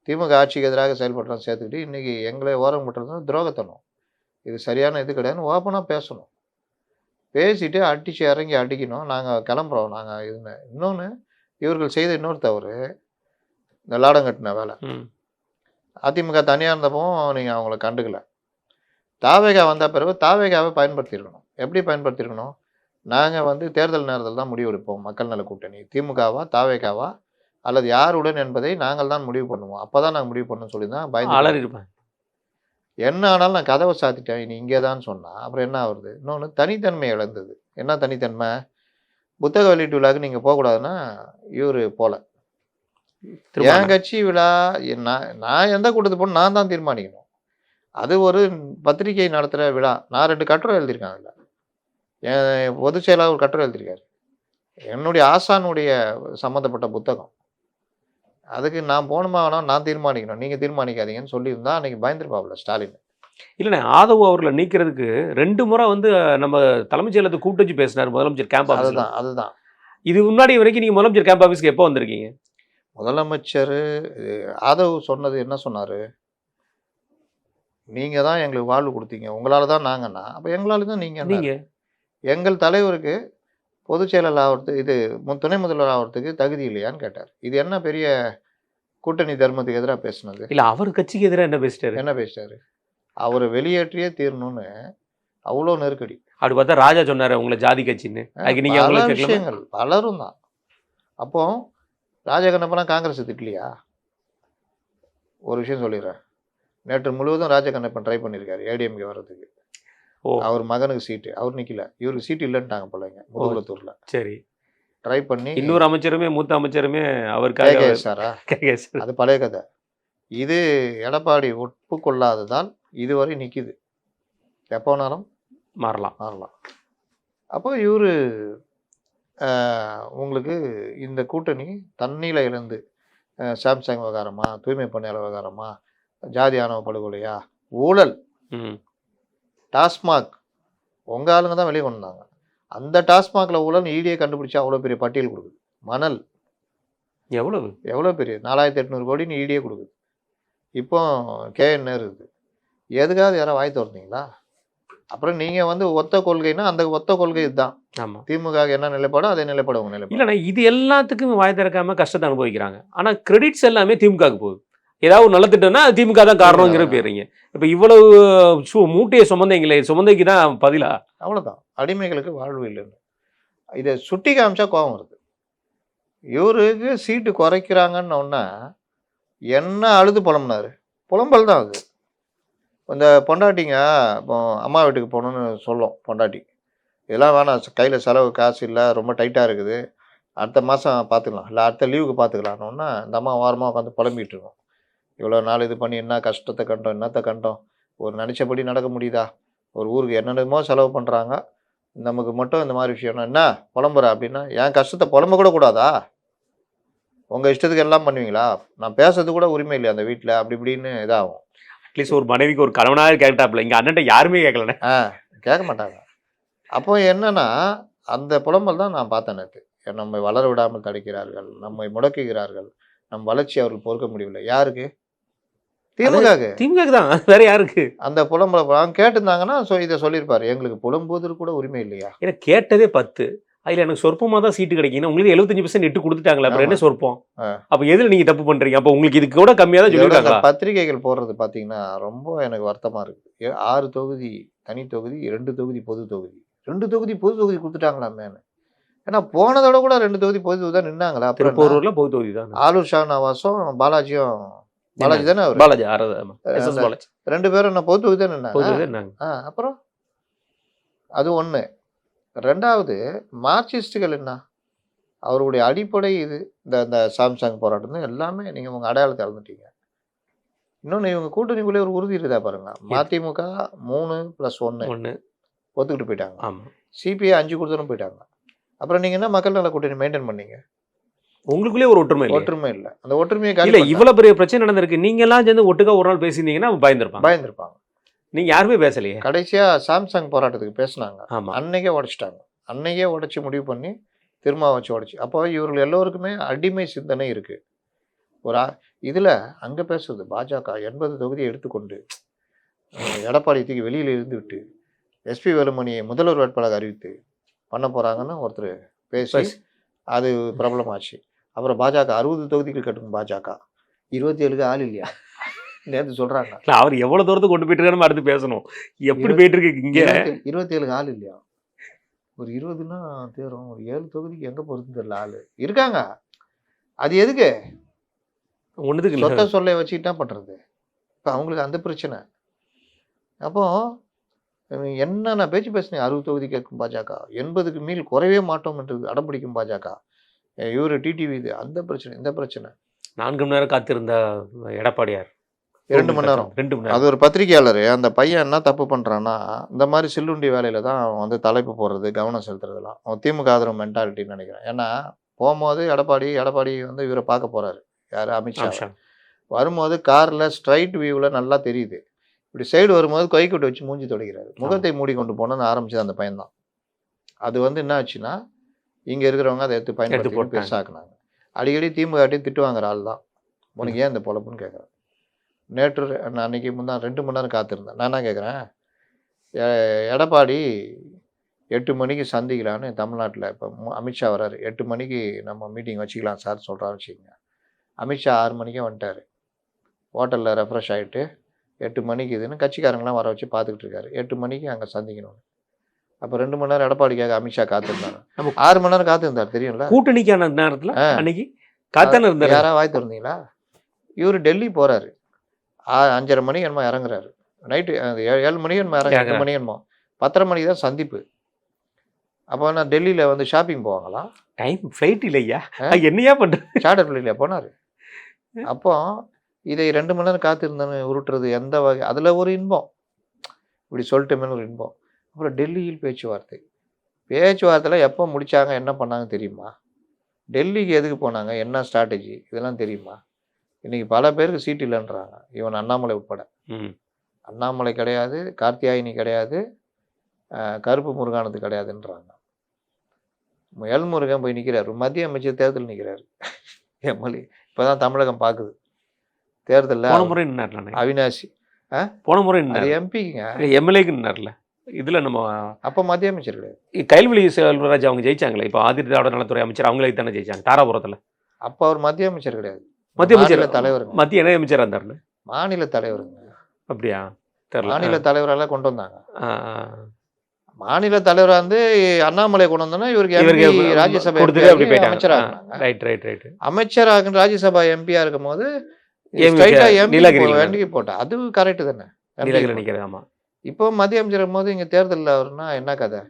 திமுக ஆட்சிக்கு எதிராக செயல்படுறோம் சேர்த்துக்கிட்டு இன்றைக்கி எங்களை ஓரம் விட்டுறது துரோகத்தனம். இது சரியான இது கிடையாதுன்னு ஓப்பனாக பேசணும். பேசிட்டு அடித்து இறங்கி அடிக்கணும். நாங்கள் கிளம்புறோம், நாங்கள் இதுன்னு. இன்னொன்று இவர்கள் செய்த இன்னொரு தவறு, இந்த லாடம் கட்டின வேலை. அதிமுக தனியாக இருந்தப்போ நீங்கள் அவங்கள கண்டுக்கல. தாவேகா வந்த பிறகு தாவேகாவை பயன்படுத்தியிருக்கணும். எப்படி பயன்படுத்தியிருக்கணும், நாங்கள் வந்து தேர்தல் நேரத்தில் தான் முடிவெடுப்போம். மக்கள் நல கூட்டணி திமுகவா தாவேகாவா அல்லது யாருடன் என்பதை நாங்கள் தான் முடிவு பண்ணுவோம். அப்போ தான் நாங்கள் முடிவு பண்ணணும்னு சொல்லி தான் பயந்து என்ன ஆனாலும் நான் கதவை சாத்திட்டேன் நீ இங்கே தான் சொன்னால் அப்புறம் என்ன ஆகுறது. இன்னொன்று தனித்தன்மை இழந்தது. என்ன தனித்தன்மை, புத்தக வெளியீட்டு விழாவுக்கு நீங்கள் போகக்கூடாதுன்னா இவர் போல. என் கட்சி விழா நான் எந்த கூட்டத்துக்கு போகணும் நான் தான் தீர்மானிக்கணும். அது ஒரு பத்திரிகை நடத்துகிற விழா. நான் 2 கட்டுரை எழுதியிருக்கேன். அதில் என் பொதுச் செயலாளர் ஒரு கட்டுரை எழுதியிருக்காரு. என்னுடைய ஆசானுடைய சம்மந்தப்பட்ட புத்தகம். அதுக்கு நான் போகணுமா வேணாம் நான் தீர்மானிக்கணும், நீங்கள் தீர்மானிக்காதீங்கன்னு சொல்லியிருந்தா அன்றைக்கி பயந்துருப்பாப்புல ஸ்டாலின். இல்லைண்ணே, ஆதவ் அவர்களை நீக்கிறதுக்கு 2 முறை வந்து நம்ம தலைமைச் செயலகத்தை கூப்பிட்டு வச்சு பேசினார் முதலமைச்சர் கேம்ப் ஆஃபீஸ். அதுதான் இது முன்னாடி வரைக்கும் நீங்கள் முதலமைச்சர் கேம்ப் ஆஃபீஸ்க்கு எப்போ வந்திருக்கீங்க? முதலமைச்சர் ஆதவ் சொன்னது என்ன சொன்னார், நீங்கள் தான் எங்களுக்கு வாழ்வு கொடுத்தீங்க, உங்களால் தான் நாங்கன்னா அப்போ எங்களால் தான் நீங்கள் எங்கள் தலைவருக்கு பொதுச் செயலாளர் ஆகிறதுக்கு இது துணை முதல்வர் ஆகிறதுக்கு தகுதி இல்லையான்னு கேட்டார். இது என்ன பெரிய கூட்டணி தர்மத்துக்கு எதிராக பேசினது? இல்லை, அவர் கட்சிக்கு எதிராக என்ன பேசிட்டாரு? அவரை வெளியேற்றியே தீரணும்னு அவ்வளோ நெருக்கடி. அப்படி பார்த்தா ராஜா சொன்னார் உங்களை ஜாதி கட்சின்னு. பல விஷயங்கள் பலரும் தான். அப்போ ராஜா கண்ணப்பெல்லாம் காங்கிரஸ் திட்டலையா? ஒரு விஷயம் சொல்லிடுறேன், நேற்று முழுவதும் ராஜகண்ணப்பன் ட்ரை பண்ணியிருக்காரு ஏடிஎம்கே வர்றதுக்கு. ஓ அவர் மகனுக்கு சீட்டு, அவர் நிற்கல, இவருக்கு சீட்டு இல்லைன்ட்டாங்க போலங்க முதுகுளத்தூரில். சரி. ட்ரை பண்ணி இன்னொரு அமைச்சருமே மூத்த அமைச்சருமே அவருக்காக கேகேஎஸ்ஆரா, அது பழைய கதை. இது எடப்பாடி ஒப்புக்கொள்ளாததால் இதுவரை நிற்கிது. எப்போ வேணாலும் மாறலாம். அப்போ இவர் உங்களுக்கு இந்த கூட்டணி தண்ணியில் இழந்து சாம்சங் விவகாரமா, தூய்மை பணியாளர் விவகாரமா, ஜாதி ஆணவ படுகொலையா, ஊழல், டாஸ்மாக் உங்கள் ஆளுங்க தான் வெளியே கொண்டு வந்தாங்க. அந்த டாஸ்மாகில் ஊழல் ஈடியை கண்டுபிடிச்சா அவ்வளோ பெரிய பட்டியல் கொடுக்குது. மணல் எவ்வளோ பெரிய 4800 கோடின்னு ஈடியே கொடுக்குது. இப்போ கேஎன்ஆர் இருக்குது. எதுக்காவது யாராவது வாய் திறந்தீங்களா? அப்புறம் நீங்கள் வந்து ஒத்த கொள்கைன்னா அந்த ஒத்த கொள்கை இதுதான். ஆமாம். திமுக என்ன நிலைப்பாடோ அதே நிலைப்பாடு உங்கள் நிலைப்பாடு. இல்லைண்ணா, இது எல்லாத்துக்கும் வாய் திறக்காம கஷ்டத்தை அனுபவிக்கிறாங்க. ஆனால் கிரெடிட்ஸ் எல்லாமே திமுகவுக்கு போகுது. ஏதாவது ஒரு நல்ல திட்டம்னா திமுக தான் காரணங்கிற போயிடுறீங்க. இப்போ இவ்வளவு மூட்டையை சுமந்தீங்களே, சுமந்தைக்கு தான் பதிலா? அவ்வளோதான். அடிமைகளுக்கு வாழ்வு இல்லைன்னு இதை சுட்டி காமிச்சா கோபம் வருது. இவருக்கு சீட்டு குறைக்கிறாங்கன்னு என்ன அழுது புலம்புனாரு? புலம்பல் தான் அது. இந்த பொண்டாட்டிங்க இப்போ அம்மா வீட்டுக்கு போகணுன்னு சொல்லும் பொண்டாட்டி, இதெல்லாம் வேணாம், கையில் செலவு காசு இல்லை, ரொம்ப டைட்டாக இருக்குது, அடுத்த மாதம் பார்த்துக்கலாம், இல்லை அடுத்த லீவுக்கு பார்த்துக்கலான்னு இந்த அம்மா வாரமாக உட்காந்து புலம்பிகிட்டு இருக்கோம். இவ்வளோ நாள் இது பண்ணி என்ன கஷ்டத்தை கண்டோம், என்னத்தை கண்டோம், ஒரு நினச்சபடி நடக்க முடியுதா? ஒரு ஊருக்கு என்னென்னமோ செலவு பண்ணுறாங்க, நமக்கு மட்டும் இந்த மாதிரி விஷயம்னா என்ன புலம்புற அப்படின்னா, என் கஷ்டத்தை புலம்ப கூட கூடாதா? உங்கள் இஷ்டத்துக்கு எல்லாம் பண்ணுவீங்களா? நான் பேசுறது கூட உரிமை இல்லையா அந்த வீட்டில்? அப்படி இப்படின்னு இதாகும். அட்லீஸ்ட் ஒரு மனைவிக்கு ஒரு கணவனாக கேட்டாப்புல, இங்கே அண்ணன் யாருமே கேட்கலண்ணே. கேட்க மாட்டாங்க. அப்போ என்னன்னா அந்த புலம்பல் தான் நான் பார்த்தேன் நேற்று. நம்மை வளர விடாமல் தடுக்கிறார்கள், நம்மை முடக்குகிறார்கள், நம் வளர்ச்சி அவர்கள் பொறுக்க முடியவில்லை. யாருக்கு? திமுக தான், வேற யாருக்கு? அந்த புலம்பல கேட்டிருந்தாங்கன்னா இதை சொல்லியிருப்பாரு, எங்களுக்கு புலம்புவதற்கு கூட உரிமை இல்லையா? ஏன்னா கேட்டதே 10, அதில் எனக்கு சொற்பமாக தான் சீட்டு கிடைக்கும். உங்களுக்கு 75% எட்டு கொடுத்துட்டாங்களா, அப்புறம் என்ன சொற்பம்? அப்போ எதில் நீங்கள் தப்பு பண்ணுறீங்க? அப்போ உங்களுக்கு இதுக்கு கூட கம்மியாக தான் சொல்லியிருக்காங்க. பத்திரிகைகள் போடுறது பார்த்தீங்கன்னா ரொம்ப எனக்கு வருத்தமாக இருக்குது. 6 தொகுதி தனி தொகுதி, 2 தொகுதி பொது தொகுதி, 2 தொகுதி பொது தொகுதி கொடுத்துட்டாங்களாமே. ஏன்னா போனதோட கூட 2 தொகுதி பொது தொகுதி தான் நின்னாங்களா? திருப்பூர்ல பொது தொகுதி தான். ஆலூர் ஷானவாசும் பாலாஜியும், பாலாஜி தானே அவர், பாலாஜி 2 பேரும் என்ன பொது தொகுதி தான் நின்னாங்க. அப்புறம் அது ஒன்று. ரெண்டாவது, மார்க்சிஸ்டுகள் என்ன, அவருடைய அடிப்படை இது இந்த சாம்சங் போராட்டம் எல்லாமே நீங்கள் உங்கள் அடையாளத்தை இழந்துட்டீங்க. இன்னொன்று, இவங்க கூட்டணிக்குள்ளே ஒரு உறுதி இருக்குதா பாருங்க. மதிமுக 3+1 ஒத்துக்கிட்டு போயிட்டாங்க. சிபிஐ 5 கொடுத்தனும் போயிட்டாங்க. அப்புறம் நீங்கள் என்ன மக்கள் நல கூட்டணி மெயின்டைன் பண்ணீங்க? உங்களுக்குள்ளே ஒரு ஒற்றுமை இல்லை. அந்த ஒற்றுமையை இல்லை, இவ்வளோ பெரிய பிரச்சனை நடந்திருக்கு, நீங்க எல்லாம் சேர்ந்து ஒட்டுக்கா ஒரு நாள் பேசியிருந்தீங்கன்னா பயந்துருப்பாங்க. நீங்க யாருமே பேசலையே. கடைசியா சாம்சங் போராட்டத்துக்கு பேசினாங்க, அன்னைக்கே உடைச்சிட்டாங்க. அன்னைக்கே உடைச்சி முடிவு பண்ணி திரும்ப வச்சு உடைச்சி. அப்போ இவர்கள் எல்லோருக்குமே அடிமை சிந்தனை இருக்கு. ஒரு இதுல அங்க பேசுறது பாஜக 80 தொகுதியை எடுத்துக்கொண்டு எடப்பாடி தூக்கி வெளியில இருந்து விட்டு எஸ்பி வேலுமணியை முதல்வர் வேட்பாளர் அறிவித்து பண்ண போறாங்கன்னு ஒருத்தர் பேசி அது பிரபலமாச்சு. அப்புறம் பாஜக 60 தொகுதிகள் கட்டும், பாஜக 27க்கு ஆள் இல்லையா நேற்று சொல்றாங்க. அவர் எவ்வளவு தூரத்துக்கு கொண்டு போயிட்டு இருக்காரு அடுத்து பேசணும். எப்படி போயிட்டு இருக்கு இங்க? 27க்கு ஆள் இல்லையா? ஒரு 20ன்னா தேரும், ஒரு 7 தொகுதிக்கு எங்க போறது தெரியல ஆளு இருக்காங்க. அது எதுக்கு? ஒண்ணுதுக்கு சொத்த சொல்ல வச்சுக்கிட்டா பண்றது. இப்போ அவங்களுக்கு அந்த பிரச்சனை. அப்போ என்னென்ன பேச்சு பேசுனீங்க? 60 தொகுதி கேட்கும் பாஜக, 80க்கு மீள் குறைவே மாட்டோம் என்று அடம்பிடிக்கும் பாஜக, இவரு டிடிவி, இது அந்த பிரச்சனை இந்த பிரச்சனை. 4 மணி நேரம் காத்திருந்த எடப்பாடியார் 2 மணி நேரம். அது ஒரு பத்திரிகையாளர், அந்த பையன் என்ன தப்பு பண்ணுறான்னா, இந்த மாதிரி சில்லுண்டி வேலையில் தான் அவன் வந்து தலைப்பு போடுறது, கவனம் செலுத்துறதுலாம் அவன் திமுக ஆதரவு மென்டாலிட்டின்னு நினைக்கிறேன். ஏன்னா போகும்போது எடப்பாடி வந்து இவரை பார்க்க போகிறாரு, யார்? அமித்ஷா. வரும்போது காரில் ஸ்ட்ரைட் வியூவில் நல்லா தெரியுது. இப்படி சைடு வரும்போது கைக்குட்டு வச்சு மூஞ்சி தொடக்கிறாரு. முகத்தை மூடி கொண்டு போனோன்னு ஆரம்பிச்சது அந்த பையன்தான். அது வந்து என்ன ஆச்சுன்னா, இங்கே இருக்கிறவங்க அதை எடுத்து பயன்படுத்தி பெருசாக்குனாங்க. அடிக்கடி திமுக திட்டு வாங்குற ஆள் தான். உனக்கு ஏன் இந்த பொழப்புன்னு கேட்குறேன். நேற்று நான் அன்றைக்கி 2 மணி நேரம் காத்திருந்தேன். நான் என்ன கேட்குறேன், எடப்பாடி 8 மணிக்கு சந்திக்கலான்னு தமிழ்நாட்டில் இப்போ அமித்ஷா வர்றாரு, 8 மணிக்கு நம்ம மீட்டிங் வச்சுக்கலாம் சார் சொல்கிறாரு வச்சுக்கோங்க. அமித்ஷா 6 மணிக்கே வந்துட்டார். ஹோட்டலில் ரெஃப்ரெஷ் ஆகிட்டு 8 மணிக்கு இதுன்னு கட்சிக்காரங்களாம் வர வச்சு பார்த்துக்கிட்டு இருக்காரு. 8 மணிக்கு அங்கே சந்திக்கணும். அப்போ 2 மணி நேரம் எடப்பாடிக்காக அமித்ஷா காத்திருந்தாங்க. 6 மணி நேரம் காத்திருந்தார், தெரியும்ல கூட்டணிக்கான நேரத்தில். அன்னைக்கு காத்தான இருந்தார். யாராவது வாய் திறந்தீங்களா? இவர் டெல்லி போகிறாரு. 5:30 மணி என்னமோ இறங்குறாரு. நைட்டு 7 மணிக்கு என்னமோ 8 மணி என்னமோ 10:30 மணிக்கு தான் சந்திப்பு. அப்போ நான் டெல்லியில் வந்து ஷாப்பிங் போவாங்களா? டைம் ஃப்ளைட் இல்லையா? என்னையா பண்ணுறது? சார்ட்டர் ஃப்ளைட்டில் போனார். அப்போ இதை 2 மணி நேரம் காத்திருந்தேன்னு உருட்டுறது எந்த வகை? அதில் ஒரு இன்பம், இப்படி சொல்லிட்டோமேனு ஒரு இன்பம். அப்புறம் டெல்லியில் பேச்சுவார்த்தையில் எப்போ முடித்தாங்க, என்ன பண்ணாங்க தெரியுமா? டெல்லிக்கு எதுக்கு போனாங்க, என்ன ஸ்ட்ராட்டஜி, இதெல்லாம் தெரியுமா? இன்றைக்கி பல பேருக்கு சீட் இல்லைன்றாங்க, இவன் அண்ணாமலை உட்பட. அண்ணாமலை கிடையாது, கார்த்தியாயினி கிடையாது, கருப்பு முருகானது கிடையாதுன்றாங்க. எல்முருகன் போய் நிற்கிறார், மத்திய அமைச்சர் தேர்தல் நிற்கிறாரு. எம்எல்ஏ இப்போ தான் தமிழகம் பார்க்குது தேர்தலில். போன முறை நின்னார்ல அவினாசி, போன முறை அது எம்பிங்க, எம்எல்ஏக்கு நின்னார்ல. இதில் நம்ம அப்போ மத்திய அமைச்சர் கிடையாது. கைல்வெளி செல்வராஜ் அவங்க ஜெயிச்சாங்களே, இப்போ ஆதித்ய திராவிட நலத்துறை அமைச்சர் அவங்களே தானே ஜெயிச்சாங்க தாராபுரத்தில். அப்போ அவர் மத்திய அமைச்சர் கிடையாது, மத்திய அமைச்சர் தலைவருங்க. மத்திய இணை அமைச்சராக இருந்தாருன்னு. மாநில தலைவருங்க. அப்படியா? தெரியல. மாநில தலைவரெல்லாம் கொண்டு வந்தாங்க. மாநில தலைவராக இருந்து அண்ணாமலை கொண்டு வந்தோன்னா இவருக்கு ராஜ்யசபா அமைச்சராக அமைச்சராக ராஜ்யசபா எம்பியா இருக்கும் போது எம்பி போட்டா அது கரெக்டு தானே. இப்போ மத்திய அமைச்சர் போது இங்கே தேர்தலில் அவருன்னா என்ன கதை?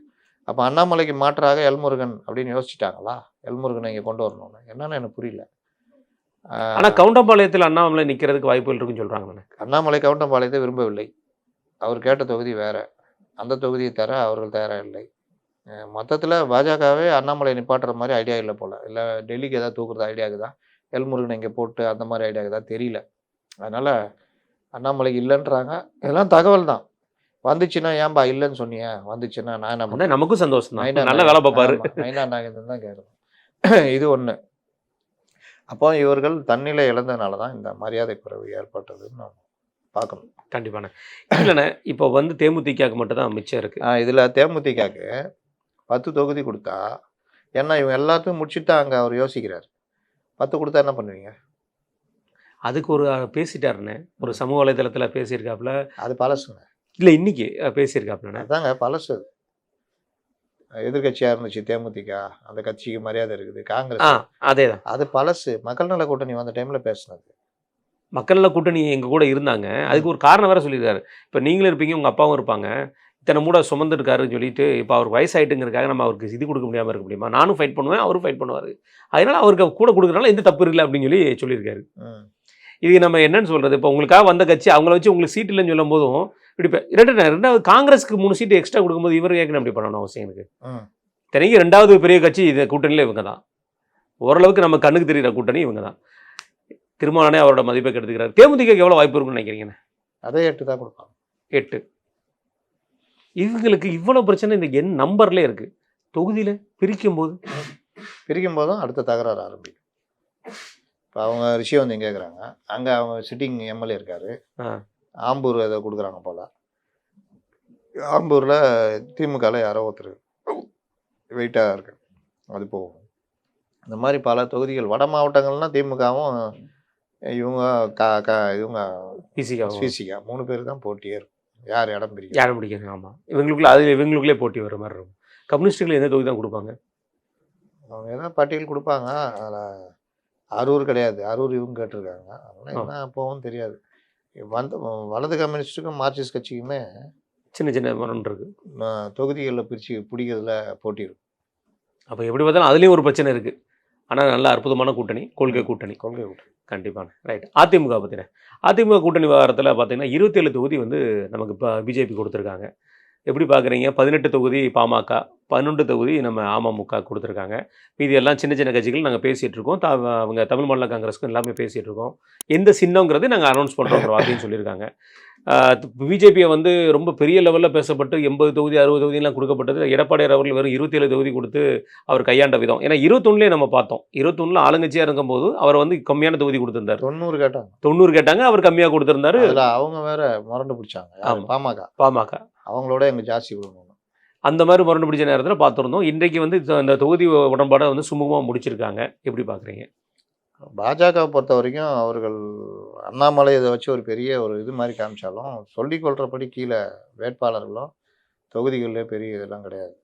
அப்போ அண்ணாமலைக்கு மாற்றாக எல்முருகன் அப்படின்னு யோசிச்சுட்டாங்களா? எல்முருகனை இங்கே கொண்டு வரணும்னு என்னன்னு எனக்கு புரியல. ஆனால் கவுண்டம்பாளையத்தில் அண்ணாமலை நிற்கிறதுக்கு வாய்ப்புகள் இருக்குன்னு சொல்கிறாங்க. அண்ணாமலை கவுண்டம்பாளையத்தை விரும்பவில்லை. அவர் கேட்ட தொகுதி வேறு, அந்த தொகுதியை தர அவர்கள் தயாராக இல்லை. மொத்தத்தில் பாஜகவே அண்ணாமலை நிப்பாட்டுற மாதிரி ஐடியா இல்லை போல். இல்லை டெல்லிக்கு ஏதாவது தூக்குறது ஐடியாவுக்கு தான், எல்முருகனை இங்கே போட்டு அந்த மாதிரி ஐடியாவுக்கு தான் தெரியல. அதனால் அண்ணாமலைக்கு இல்லைன்றாங்க. இதெல்லாம் தகவல் தான். வந்துச்சுன்னா ஏன்பா இல்லைன்னு சொன்னிய, வந்துச்சுன்னா நான் என்ன, நமக்கும் சந்தோஷம் தான், நல்ல வேலை பார்ப்பாரு. நைனா நாகேந்திரன் தான் கேட்கணும். இது ஒன்று. அப்போ இவர்கள் தன்னிலை இழந்ததுனால தான் இந்த மரியாதை குறைவு ஏற்பட்டதுன்னு நம்ம பார்க்கணும். கண்டிப்பான இல்லைண்ணே. இப்போ வந்து தேமுதிகக்கு மட்டும் தான் மிச்சம் இருக்குது. இதில் தேமுதிகக்கு 10 தொகுதி கொடுத்தா, ஏன்னா இவங்க எல்லாத்தையும் முடிச்சுட்டு அங்கே அவர் யோசிக்கிறார். 10 கொடுத்தா என்ன பண்ணுவீங்க? அதுக்கு ஒரு பேசிட்டாருண்ணே, ஒரு சமூக வலைதளத்தில் பேசியிருக்காப்புல. அது பழசுங்க. இல்லை இன்னைக்கு பேசியிருக்காப்புலண்ணே. அதாங்க பழசு. எதிர்கட்சியாக இருந்துச்சு தேமுதிக, அந்த கட்சிக்கு மரியாதை இருக்குது. காங்கிரஸ் அதே தான், அது பழசு. மக்கள் நல கூட்டணி வந்த டைமில் பேசினது. மக்கள் நல கூட்டணி எங்கள் கூட இருந்தாங்க. அதுக்கு ஒரு காரணம் வேறு சொல்லியிருக்காரு. இப்போ நீங்களும் இருப்பீங்க, உங்கள் அப்பாவும் இருப்பாங்க, இத்தனை மூட சுமந்துருக்காருன்னு சொல்லிட்டு இப்போ அவர் வயசாயிட்டுங்கிறதுக்காக நம்ம அவருக்கு இது கொடுக்க முடியாமல் இருக்க முடியுமா? நானும் ஃபைட் பண்ணுவேன், அவரும் ஃபைட் பண்ணுவார், அதனால் அவருக்கு கூட கொடுக்குறதுனால எந்த தப்பு இல்லை அப்படின்னு சொல்லியிருக்காரு. இது நம்ம என்னன்னு சொல்கிறது? இப்போ உங்களுக்காக வந்த கட்சி அவங்கள வச்சு உங்களுக்கு சீட் இல்லைன்னு சொல்லும் போதும் இப்படி ரெண்டாவது காங்கிரஸுக்கு 3 சீட்டு எக்ஸ்ட்ரா கொடுக்கும்போது இவர் ஏற்கனவே அப்படி பண்ணணும் அவசியம் எனக்கு. இத்தனைக்கு 2வது பெரிய கட்சி இந்த கூட்டணியில் இவங்க தான். ஓரளவுக்கு நம்ம கண்ணுக்கு தெரிகிற கூட்டணி இவங்க தான். திருமாவளவனே அவரோட மதிப்பை கெடுத்துக்கிறார். தேமுதிகக்கு எவ்வளோ வாய்ப்பு இருக்குன்னு நினைக்கிறீங்கண்ணே? அதே 8 தான் கொடுப்பாங்க. 8. இவங்களுக்கு இவ்வளோ பிரச்சனை இந்த எண் நம்பர்லேயே இருக்குது. தொகுதியில் பிரிக்கும் போதும் அடுத்த தகராறு ஆரம்பிக்கும். இப்போ அவங்க ரிஷி வந்து கேட்குறாங்க, அங்கே அவங்க சிட்டிங் எம்எல்ஏ இருக்கார், ஆம்பூர் அதை கொடுக்குறாங்க போல். ஆம்பூரில் திமுகவில் யாரோ ஒருத்தர் வெயிட்டாக இருக்கு, அது போகும். இந்த மாதிரி பல தொகுதிகள் வட மாவட்டங்கள்னால் திமுகவும் இவங்க இவங்க பிசிகா 3 பேர் தான் போட்டியே இருக்கும். யார் இடம் பிடிக்கிறது? ஆமாம், இவங்களுக்குள்ளே போட்டி வர மாதிரி இருக்கும். கம்யூனிஸ்டுகள் எந்த தொகுதி தான் கொடுப்பாங்க? அவங்க ஏதாவது பட்டியல் கொடுப்பாங்க. அதில் அரூர் கிடையாது, அரூர் இவங்க கேட்டிருக்காங்க. அதனால் என்ன போகும் தெரியாது. வலது கம்யூனிஸ்ட்டுக்கும் மார்க்சிஸ்ட் கட்சிக்குமே சின்ன மரம் இருக்குது. தொகுதிகளில் பிரித்து பிடிக்கிறதுல போட்டி இருக்கும். அப்போ எப்படி பார்த்தாலும் அதுலேயும் ஒரு பிரச்சனை இருக்குது. ஆனால் நல்ல அற்புதமான கூட்டணி, கொள்கை கூட்டணி. கண்டிப்பான ரைட். அதிமுக பற்றின அதிமுக கூட்டணி விவகாரத்தில் பார்த்தீங்கன்னா 27 தொகுதி வந்து நமக்கு இப்போ பிஜேபி கொடுத்துருக்காங்க. எப்படி பார்க்குறீங்க? 18 தொகுதி பாமக, 11 தொகுதி நம்ம அமமுக கொடுத்துருக்காங்க. மீதி எல்லாம் சின்ன கட்சிகள் நாங்கள் பேசிகிட்டு இருக்கோம். அவங்க தமிழ் மாநில காங்கிரஸ்க்கு எல்லாமே பேசிகிட்டு இருக்கோம். எந்த சின்னங்கிறது நாங்கள் அனௌன்ஸ் பண்ணுறோம் அப்படின்னு சொல்லியிருக்காங்க. பிஜேபியை வந்து ரொம்ப பெரிய லெவலில் பேசப்பட்டு 80 தொகுதி 60 தொகுதியெலாம் கொடுக்கப்பட்டது. எடப்பாடியார் அவர்கள் வெறும் 27 தொகுதி கொடுத்து அவர் கையாண்ட விதம். ஏன்னா 21 நம்ம பார்த்தோம். 21 ஆளுங்கட்சியாக இருக்கும்போது அவர் வந்து கம்மியான தொகுதி கொடுத்துருந்தார். 90 கேட்டாங்க, அவர் கம்மியாக கொடுத்துருந்தாரு. அவங்க வேற முரண்டு பிடிச்சாங்க. பாமக அவங்களோட எங்களுக்கு ஜாஸ்தி கொடுக்கணும். அந்த மாதிரி முரண்டு பிடிச்ச நேரத்தில் பார்த்துருந்தோம். இன்றைக்கு வந்து இந்த தொகுதி உடன்பாடை வந்து சுமூகமாக முடிச்சிருக்காங்க. எப்படி பார்க்குறீங்க? பாஜகவை பொறுத்த வரைக்கும் அவர்கள் அண்ணாமலை இதை வச்சு ஒரு பெரிய ஒரு இது மாதிரி காமிச்சாலும் சொல்லிக்கொள்கிறபடி கீழே வேட்பாளர்களும் தொகுதிகளிலே பெரிய இதெல்லாம் கிடையாது.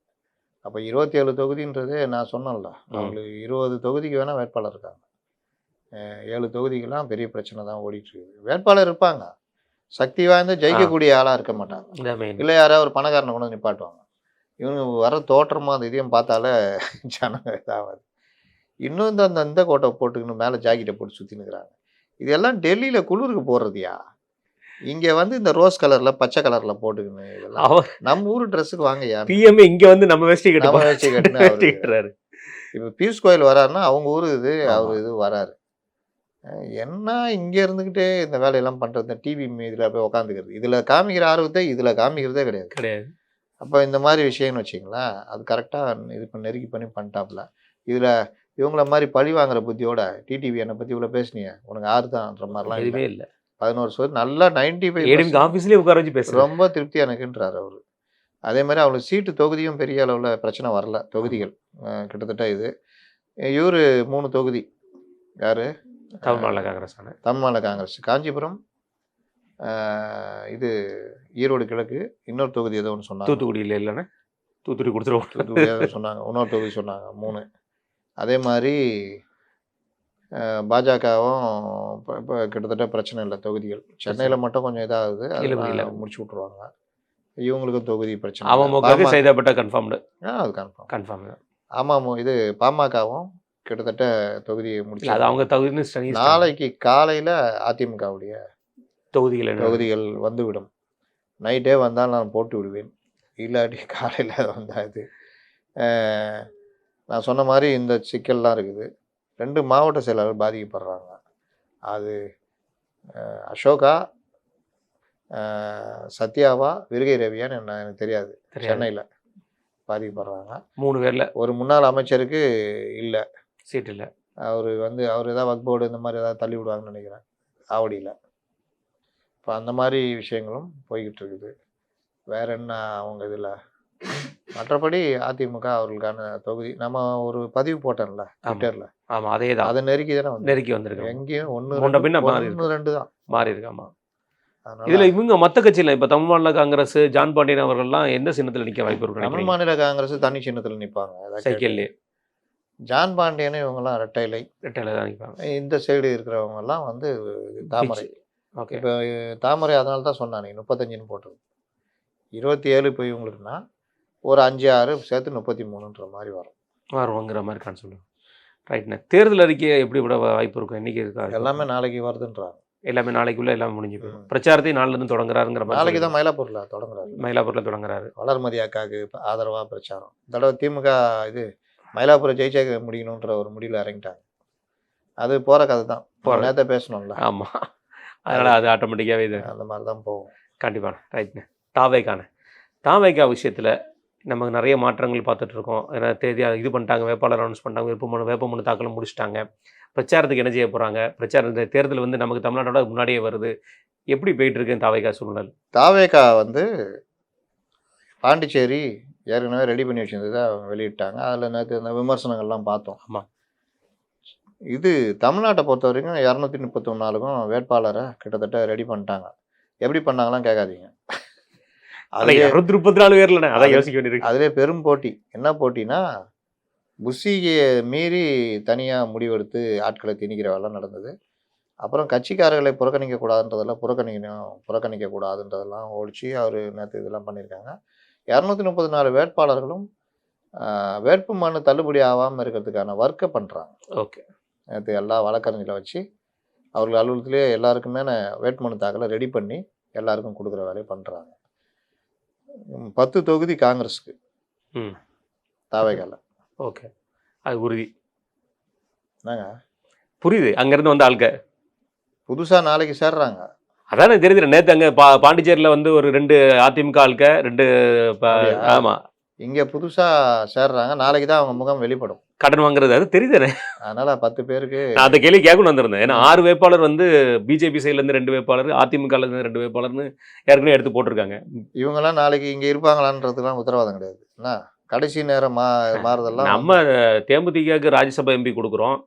அப்போ 27 தொகுதின்றதே நான் சொன்னேன்ல, அவங்களுக்கு 20 தொகுதிக்கு வேணால் வேட்பாளர் இருக்காங்க. 7 தொகுதிக்கெல்லாம் பெரிய பிரச்சனை தான் ஓடிட்டுருக்குது. வேட்பாளர் இருப்பாங்க, சக்தி வாய்ந்த ஜெயிக்கக்கூடிய ஆளாக இருக்க மாட்டாங்க. இதான் மெயின். இல்லை யாராவது ஒரு பணக்காரனை கொண்டு வந்து நிப்பாட்டுவாங்க. இவங்க வர தோற்றமாக அந்த இதையும் பார்த்தாலே ஜனங்க இதாகாது. இன்னும் இந்த கோட்டை போட்டுக்கணும் மேலே ஜாக்கெட்டை போட்டு சுற்றினுக்கிறாங்க. இதெல்லாம் டெல்லியில் குளிருக்கு போடுறதுயா. இங்கே வந்து இந்த ரோஸ் கலரில் பச்சை கலரில் போட்டுக்கணும். இதெல்லாம் நம்ம ஊர் ட்ரெஸ்ஸுக்கு வாங்கயா. பிஎம்ஏ இங்கே வந்து நம்ம வேஷ்டி நம்ம வேஷ்டி கட்டுன்னு கட்டுறாரு. இப்போ பியூஷ் கோயல் வராருன்னா அவங்க ஊர் இது, அவர் இது வராரு. என்ன இங்கே இருந்துக்கிட்டே இந்த வேலையெல்லாம் பண்ணுறது, டிவி இதில் போய் உக்காந்துக்கிறது, இதில் காமிக்கிற ஆர்வத்தை இதில் காமிக்கிறதே கிடையாது. அப்போ இந்த மாதிரி விஷயம்னு வச்சிங்களேன், அது கரெக்டாக இது நெருக்கி பண்ணி பண்ணிட்டாப்புல. இதில் இவங்கள மாதிரி பழி வாங்குற புத்தியோட டிடிவி என்னை பற்றி இவ்வளோ பேசுனீங்க, உனக்கு ஆறு தான்ன்ற மாதிரிலாம் எதுவுமே இல்லை. 11 நல்லா 95 ஆஃபீஸ்லேயே உட்கார வச்சு பேசுகிறேன். ரொம்ப திருப்தி எனக்குன்றார் அவர். அதே மாதிரி அவங்களுக்கு சீட்டு தொகுதியும் பெரிய அளவில் பிரச்சனை வரல. தொகுதிகள் கிட்டத்தட்ட இது இவர் 3 தொகுதி. யார்? தமிழ்நாடு காங்கிரஸ். தமிழ்நாடு காங்கிரஸ் காஞ்சிபுரம், இது ஈரோடு கிழக்கு, இன்னொரு தொகுதி ஏதோ ஒன்று சொன்னாங்க. தூத்துக்குடியில் இல்லைன்னா தூத்துக்குடி கொடுத்துருவோம். தூத்துக்குடி சொன்னாங்க, இன்னொரு தொகுதி சொன்னாங்க 3. அதே மாதிரி பாஜகவும் இப்போ கிட்டத்தட்ட பிரச்சனை இல்லை தொகுதிகள். சென்னையில் மட்டும் கொஞ்சம் இதாகுது, அது முடிச்சு விட்ருவாங்க. இவங்களுக்கும் தொகுதி பிரச்சனை. அமமுக செய்தப்பட்ட கன்ஃபார்ம்டு. அது கன்ஃபார்ம் தான். ஆமாம். இது பாமகவும் கிட்டத்தட்ட தொகுதியை முடிச்சு அது அவங்க தொகுதி. நாளைக்கு காலையில் அதிமுகவுடைய தொகுதிகள் வந்துவிடும். நைட்டே வந்தால் நான் போட்டு விடுவேன், இல்லாட்டி காலையில் வந்தாது. நான் சொன்ன மாதிரி இந்த சிக்கல்லாம் இருக்குது. 2 மாவட்ட செயலாளர் பாதிக்கப்படுறாங்க. அது அசோகா, சத்யாவா, விருகை ரவியான்னு எனக்கு தெரியாது. சென்னையில் பாதிக்கப்படுறாங்க 3 பேரில். ஒரு முன்னாள் அமைச்சருக்கு இல்லை சீட் இல்லை. அவர் ஏதாவது வக் போர்டு இந்த மாதிரி ஏதாவது தள்ளி விடுவாங்கன்னு நினைக்கிறேன் ஆவடியில். இப்போ அந்த மாதிரி விஷயங்களும் போய்கிட்டு இருக்குது. வேற என்ன அவங்க இதில். மற்றபடி அதிமுக அவர்களுக்கான தொகுதி நம்ம ஒரு பதிவு போட்டோம்ல ட்விட்டரில். ஆமாம், அதே தான். அதை நெருக்கி தானே நெருக்கி வந்திருக்கு. எங்கேயும் 1 2 தான் மாறி இருக்கு. ஆமாம். இதில் இவங்க மற்ற கட்சியில் இப்போ தமிழ் மாநில காங்கிரஸ் ஜான் பாண்டியன் அவர்கள்லாம் எந்த சின்னத்தில் நிற்க வாய்ப்பு இருக்கு? தமிழ் மாநில காங்கிரஸ் தனி சின்னத்தில் நிற்பாங்க, சைக்கிள்லேயே. ஜான் பாண்டியன் இவங்கெல்லாம் ரெட்டையில தான் நிற்பாங்க. இந்த சைடு இருக்கிறவங்கெல்லாம் தாமரை. ஓகே. இப்போ தாமரை அதனால தான் சொன்னானே 35ன்னு போட்டது. 27 இப்போ இவங்களுக்குன்னா ஒரு 5 6 சேர்த்து 33ன்ற மாதிரி வருங்கிற மாதிரி கான் சொல்லுவோம். ரைட்ண்ணே. தேர்தல் அறிக்கை எப்படி விட வாய்ப்பு இருக்கும்? இன்னைக்கு இருக்கா? எல்லாமே நாளைக்கு வருதுன்றாங்க. எல்லாமே நாளைக்குள்ளே எல்லாம் முடிஞ்சு போயிடும். பிரச்சாரத்தையும் நாளிலேருந்து தொடங்குறாருங்கிற மாதிரி. நாளைக்கு தான் மயிலாப்பூரில் தொடங்குறாரு. வளர்மதி அக்காவுக்கு ஆதரவாக பிரச்சாரம். தடவை திமுக இது மயிலாப்பூரை ஜெயிச்சா முடியணுன்ற ஒரு முடிவில் இறங்கிட்டாங்க. அது போகிற கதை தான். நேரத்தை பேசணும்ல. ஆமாம், அதனால் அது ஆட்டோமேட்டிக்காகவே இது அந்த மாதிரி தான் போகும். கண்டிப்பாக. ரைட்ண்ணே. தாவேகா விஷயத்தில் நமக்கு நிறைய மாற்றங்கள் பார்த்துட்ருக்கோம். ஏன்னா தேதியாக இது பண்ணிட்டாங்க, வேட்பாளர் அனௌன்ஸ் பண்ணிட்டாங்க, வேட்புமனு தாக்கலும் முடிச்சிட்டாங்க. பிரச்சாரத்துக்கு என்ன செய்ய போகிறாங்க? இந்த தேர்தல் நமக்கு தமிழ்நாட்டோட முன்னாடியே வருது. எப்படி போயிட்டுருக்கு தாவேகா சூழ்நிலை? தாவேகா பாண்டிச்சேரி ஏற்கனவே ரெடி பண்ணி வச்சுருந்ததை அவங்க வெளியிட்டாங்க. அதில் நேற்று இந்த விமர்சனங்கள்லாம் பார்த்தோம். ஆமாம். இது தமிழ்நாட்டை பொறுத்த வரைக்கும் 234க்கும் வேட்பாளரை கிட்டத்தட்ட ரெடி பண்ணிட்டாங்க. எப்படி பண்ணாங்களாம் கேட்காதீங்க. அதில் 234 பேர்லண்ணே, அதை யோசிக்க வேண்டியிருக்கு. அதிலே பெரும் போட்டி. என்ன போட்டினா, புஷியை மீறி தனியாக முடிவெடுத்து ஆட்களை திணிக்கிற வேலை நடந்தது. அப்புறம் கட்சிக்காரர்களை புறக்கணிக்கக்கூடாதுன்றதெல்லாம் புறக்கணிக்கக்கூடாதுன்றதெல்லாம் ஒழிச்சு அவர் நேற்று இதெல்லாம் பண்ணியிருக்காங்க. 234 வேட்பாளர்களும் வேட்பு மனு தள்ளுபடி ஆகாமல் இருக்கிறதுக்கான ஒர்க்கை பண்ணுறாங்க. ஓகே. நேற்று எல்லா வழக்கறிஞர்களை வச்சு அவர்கள் அலுவலகத்திலே எல்லாருக்குமே வேட்புமனு தாக்கலை ரெடி பண்ணி எல்லாருக்கும் கொடுக்குற வேலையை பண்ணுறாங்க. 10 தொகுதி காங்கிரஸுக்கு தாவேகால. ஓகே, அது உறுதி. என்னங்க புரியுது. அங்கேருந்து வந்த ஆளுக்க புதுசாக நாளைக்கு சேர்றாங்க. அதானே தெரியுது. நேற்று அங்கே பாண்டிச்சேரியில் ஒரு 2 அதிமுக ஆளுக்க 2. ஆமாம், இங்கே புதுசாக சேர்றாங்க. நாளைக்கு தான் அவங்க முகம் வெளிப்படும். கடன் வாங்குறது அது தெரியுதுண்ணே. அதனால் 10 பேருக்கு நான் அந்த கேள்வி கேட்கணும் வந்திருந்தேன். ஏன்னா 6 வேட்பாளர் பிஜேபி சைட்லேருந்து 2 வேட்பாளர், அதிமுகலேருந்து 2 வேட்பாளர்னு ஏற்கனவே எடுத்து போட்டிருக்காங்க. இவங்கெல்லாம் நாளைக்கு இங்கே இருப்பாங்களான்றதுலாம் உத்தரவாதம் கிடையாது. என்ன கடைசி நேரம் மாறுதெல்லாம். நம்ம தேமுதிகக்கு ராஜ்யசபா எம்பி கொடுக்குறோம்,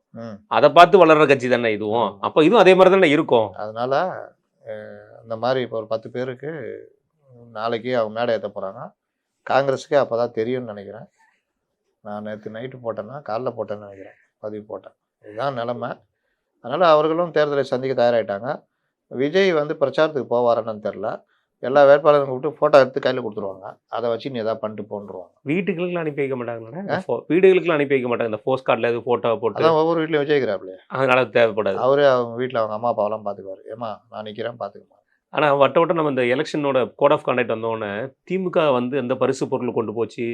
அதை பார்த்து வளர்ற கட்சி தானே இதுவும். அப்போ இதுவும் அதே மாதிரி தானே இருக்கும். அதனால இந்த மாதிரி இப்போ ஒரு 10 பேருக்கு நாளைக்கு அவங்க மேடை ஏற்ற போகிறாங்க. காங்கிரஸுக்கு அப்போ தான் தெரியும்னு நினைக்கிறேன். நான் நேற்று நைட்டு போட்டேன்னா காலைல போட்டேன்னு நினைக்கிறேன், பதிவு போட்டேன். இதுதான் நிலமை. அதனால் அவர்களும் தேர்தலை சந்திக்க தயாராகிட்டாங்க. விஜய் வந்து பிரச்சாரத்துக்கு போவாரான்னு தெரில. எல்லா வேட்பாளரும் கூப்பிட்டு ஃபோட்டோ எடுத்து கையில் கொடுத்துருவாங்க. அதை வச்சு நீ எதாவது பண்ணிட்டு போன்றுவாங்க. வீட்டுகளுக்குலாம் அனுப்பி வைக்க மாட்டாங்கண்ணா? வீடுகளுக்குலாம் அனுப்பி வைக்க மாட்டாங்க. இந்த போஸ்ட் கார்டில் எதுவும் ஃபோட்டோ போட்டு. அதான் ஒவ்வொரு வீட்லையும் விஜய் இருக்கிறாப்லையே. அதனால தேவைப்படாது. அவரே அவங்க வீட்டில் அவங்க அம்மா அப்பாவெல்லாம் பார்த்துக்குவார். ஏம்மா நான் நிற்கிறேன் பார்த்துக்குமா. ஆனால் வட்ட நம்ம இந்த எலெக்ஷனோட கோட் ஆஃப் கான்டக்ட் வந்தோடனே திமுக வந்து எந்த பரிசு பொருள் கொண்டு போச்சு,